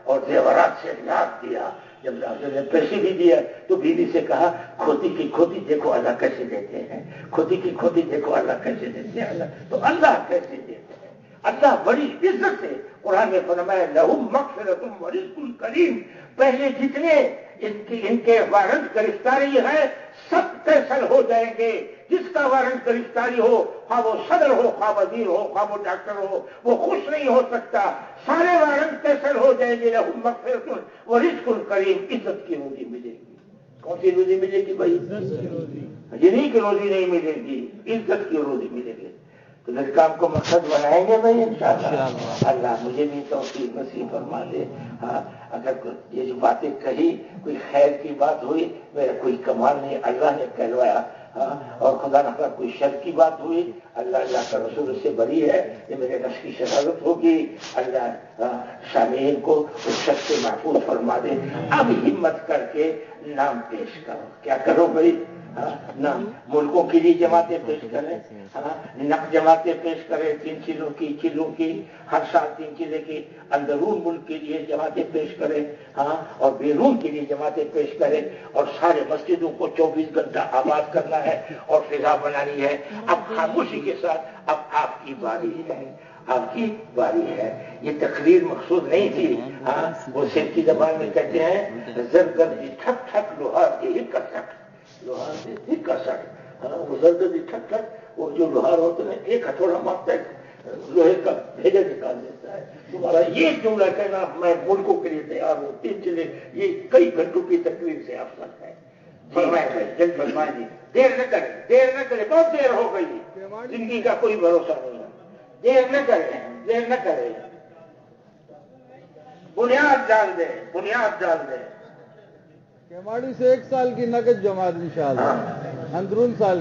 S1: اور زیورات سے لاد دیا. جب ڈاکٹر نے پیسے بھی دیا تو بیوی سے کہا کھوتی کی کھوتی دیکھو اللہ کیسے دیتے ہیں, کھوتی کی کھوتی دیکھو اللہ کیسے دیتے ہیں. تو اللہ کیسے دیتے ہیں, اللہ بڑی عزت سے قرآن میں فرمایا لہم مغفرۃ ورزق کریم. پہلے جتنے ان کے وارنٹ گرفتاری ہے سب کیسل ہو جائیں گے. جس کا وارنٹ گرفتاری ہو, خواہ وہ صدر ہو, خواہ وزیر ہو, خواہ وہ ڈاکٹر ہو, وہ خوش نہیں ہو سکتا. سارے وارنٹ کیسل ہو جائیں گے. لہم مغفرۃ ورزق کریم, عزت کی روزی ملے گی. کون سی روزی ملے گی بھائی؟ جنہیں کی روزی نہیں ملے گی, عزت کی روزی ملے گی. تو میرے کام کو مقصد بنائیں گے بھائی انشاءاللہ. اللہ مجھے بھی توفیق نصیب فرما دے. اگر یہ جو باتیں کہی کوئی خیر کی بات ہوئی, میرا کوئی کمال نہیں, اللہ نے کہلوایا. اور خدا نہ خدا کوئی شر کی بات ہوئی, اللہ کا رسول سے بری ہے, یہ میرے نفس کی شرارت ہوگی. اللہ شامعین کو اس شر سے محفوظ فرما دے. اب ہمت کر کے نام پیش کرو. کیا کرو بھائی؟ نام ملکوں کے لیے جماعتیں پیش کریں, نق جماعتیں پیش کریں 3 چیزوں کی ہر سال 3 چیزیں کی. اندرون ملک کے لیے جماعتیں پیش کریں, اور بیرون کے لیے جماعتیں پیش کریں. اور سارے مسجدوں کو 24 گھنٹہ آباد کرنا ہے اور فضا بنانی ہے. اب خاموشی کے ساتھ اب آپ کی باری ہے, آپ کی باری ہے. یہ تقریر مقصود نہیں تھی. وہ سر کی زبان میں کہتے ہیں زرگردی ٹھک ٹھک لوہار کی ہک ٹھک, لوہار سے ہک کا سٹ. وہ زرگردی ٹھک ٹھک, وہ جو لوہار ہوتے ہیں ایک ہتھوڑا مارتا ہے لوہے کا بھیجا نکال دیتا ہے. تمہارا یہ جملہ کہنا میں ملکوں کے لیے تیار ہوں 3 چیزیں, یہ کئی گھنٹوں کی تقریر سے افضل ہے. فرمائے جلد فرمائے جی, دیر نہ کریں, دیر نہ کریں, بہت دیر ہو گئی, زندگی کا کوئی بھروسہ نہیں ہے. دیر نہ کریں, دیر نہ کریں, بنیاد ڈال دیں, بنیاد ڈال دیں.
S2: کیماڑی سے 1 سال کی نقد جماعت انشاءاللہ, اندرون سال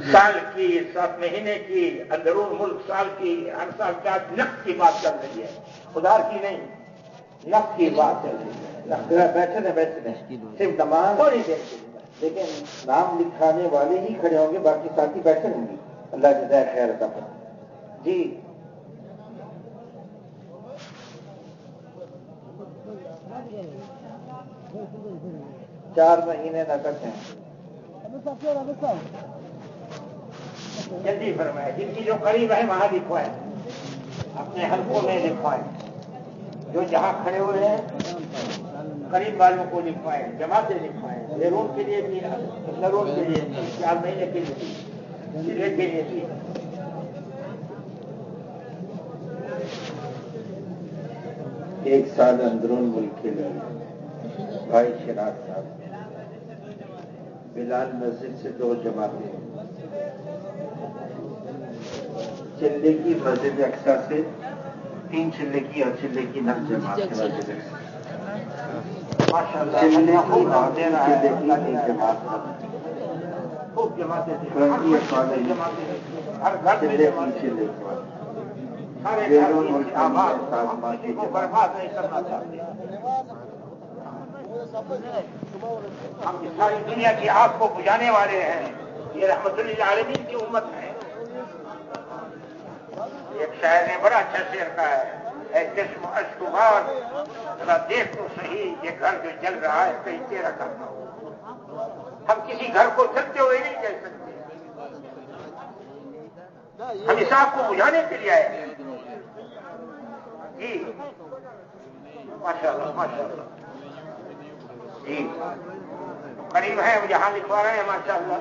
S1: کی 7 مہینے کی, اندرون ملک سال کی, ہر سال کا نقد کی بات چل رہی ہے, ادھار کی نہیں, نقد کی بات چل رہی ہے. بیٹھے صرف نماز تھوڑی دیر کی, لیکن نام لکھانے والے ہی کھڑے ہوں گے, باقی ساتھی بیٹھے ہوں گے. اللہ جزائے خیر عطا فرمائے. جی 4 مہینے نقد ہیں. جلدی فرمائے. جن کی جو قریب ہے وہاں لکھوائیں, اپنے حلقوں میں لکھوائیں. جو جہاں کھڑے ہوئے ہیں قریب والوں کو لکھوائیں, جماعتیں لکھوائیں. بیرون کے لیے بھی, اندرون کے لیے بھی, 4 مہینے کے لیے بھی, سلے کے لیے بھی. ایک سال اندرون ملک کے لیے بھائی شراز صاحب, بلال مسجد سے 2 جماعتیں, چلے کی مسجد اقصا سے 3 چلے کی اور چلے کی 9 جماعت مسجد اقصا. چلے کی جماعت خوب جماعتیں برباد نہیں کرنا چاہتے. ہم ساری دنیا کی آگ کو بجھانے والے ہیں. یہ رحمت للعالمین کی امت ہے. ایک شاعر نے بڑا اچھا شعر کہا ہے, اے چشم اشکبار ذرا دیکھ تو صحیح یہ گھر جو جل رہا ہے کہیں تیرا گھر نہ ہو. ہم کسی گھر کو چلتے ہوئے نہیں کہہ سکتے, ہم اس آگ کو بجھانے کے لیے آئے ہیں. جی ماشاء اللہ ماشاء اللہ. جی قریب ہے یہاں لکھوا رہے ہیں ماشاء اللہ.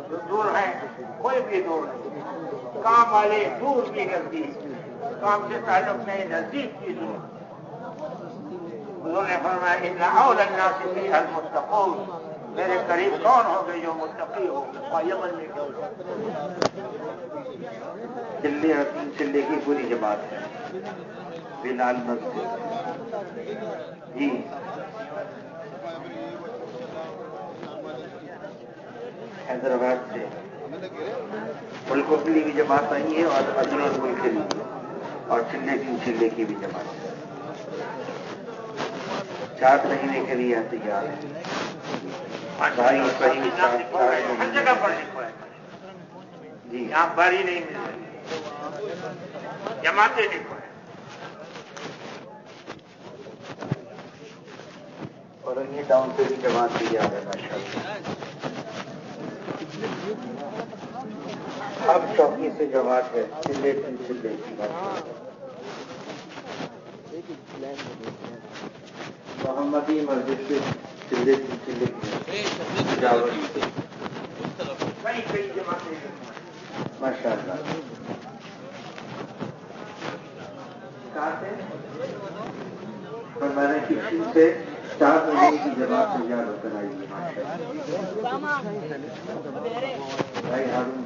S1: جو دور ہیں کوئی بھی دور نہیں, کام والے دور بھی نزدیک, کام سے تعلق نہیں نزدیک بھی دور. حضور نے فرمایا ان اول الناس فی المتقون, میرے قریب کون ہو گئے جو متقی ہو. یمن میں چلے اور 3 چلے کی پوری جماعت ہے. بلال مسجد جی حیدرآباد سے ملکوں کے لیے بھی جماعت آئی ہے اور اندرون ملک کے لیے, اور چلے 3 چلے کی بھی جماعت ہے. 4 مہینے کے لیے تیار ہے. ہر جگہ پر لکھوا ہے. جی یہاں باری نہیں مل رہی, جماعتیں لکھوا ہے. اور یہ ٹاؤن سے بھی جماعت تیار ہے ماشاء اللہ. اب چوکی سے جماعت ہے, چلے چلے کی بات. محمدی مسجد سے چلے چلے کئی جماعتیں ماشاء اللہ. کہاں سے میں نے کسی سے 4 مہینے کی جماعت تیار ہو کر آئی ہے ماشاء اللہ. بھائی ہارون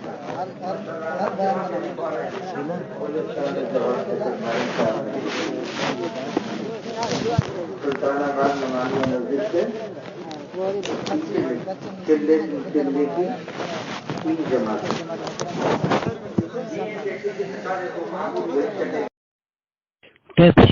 S1: سلطان آباد نمازی مسجد سے چلے کی 3 جماعت.
S3: کیسے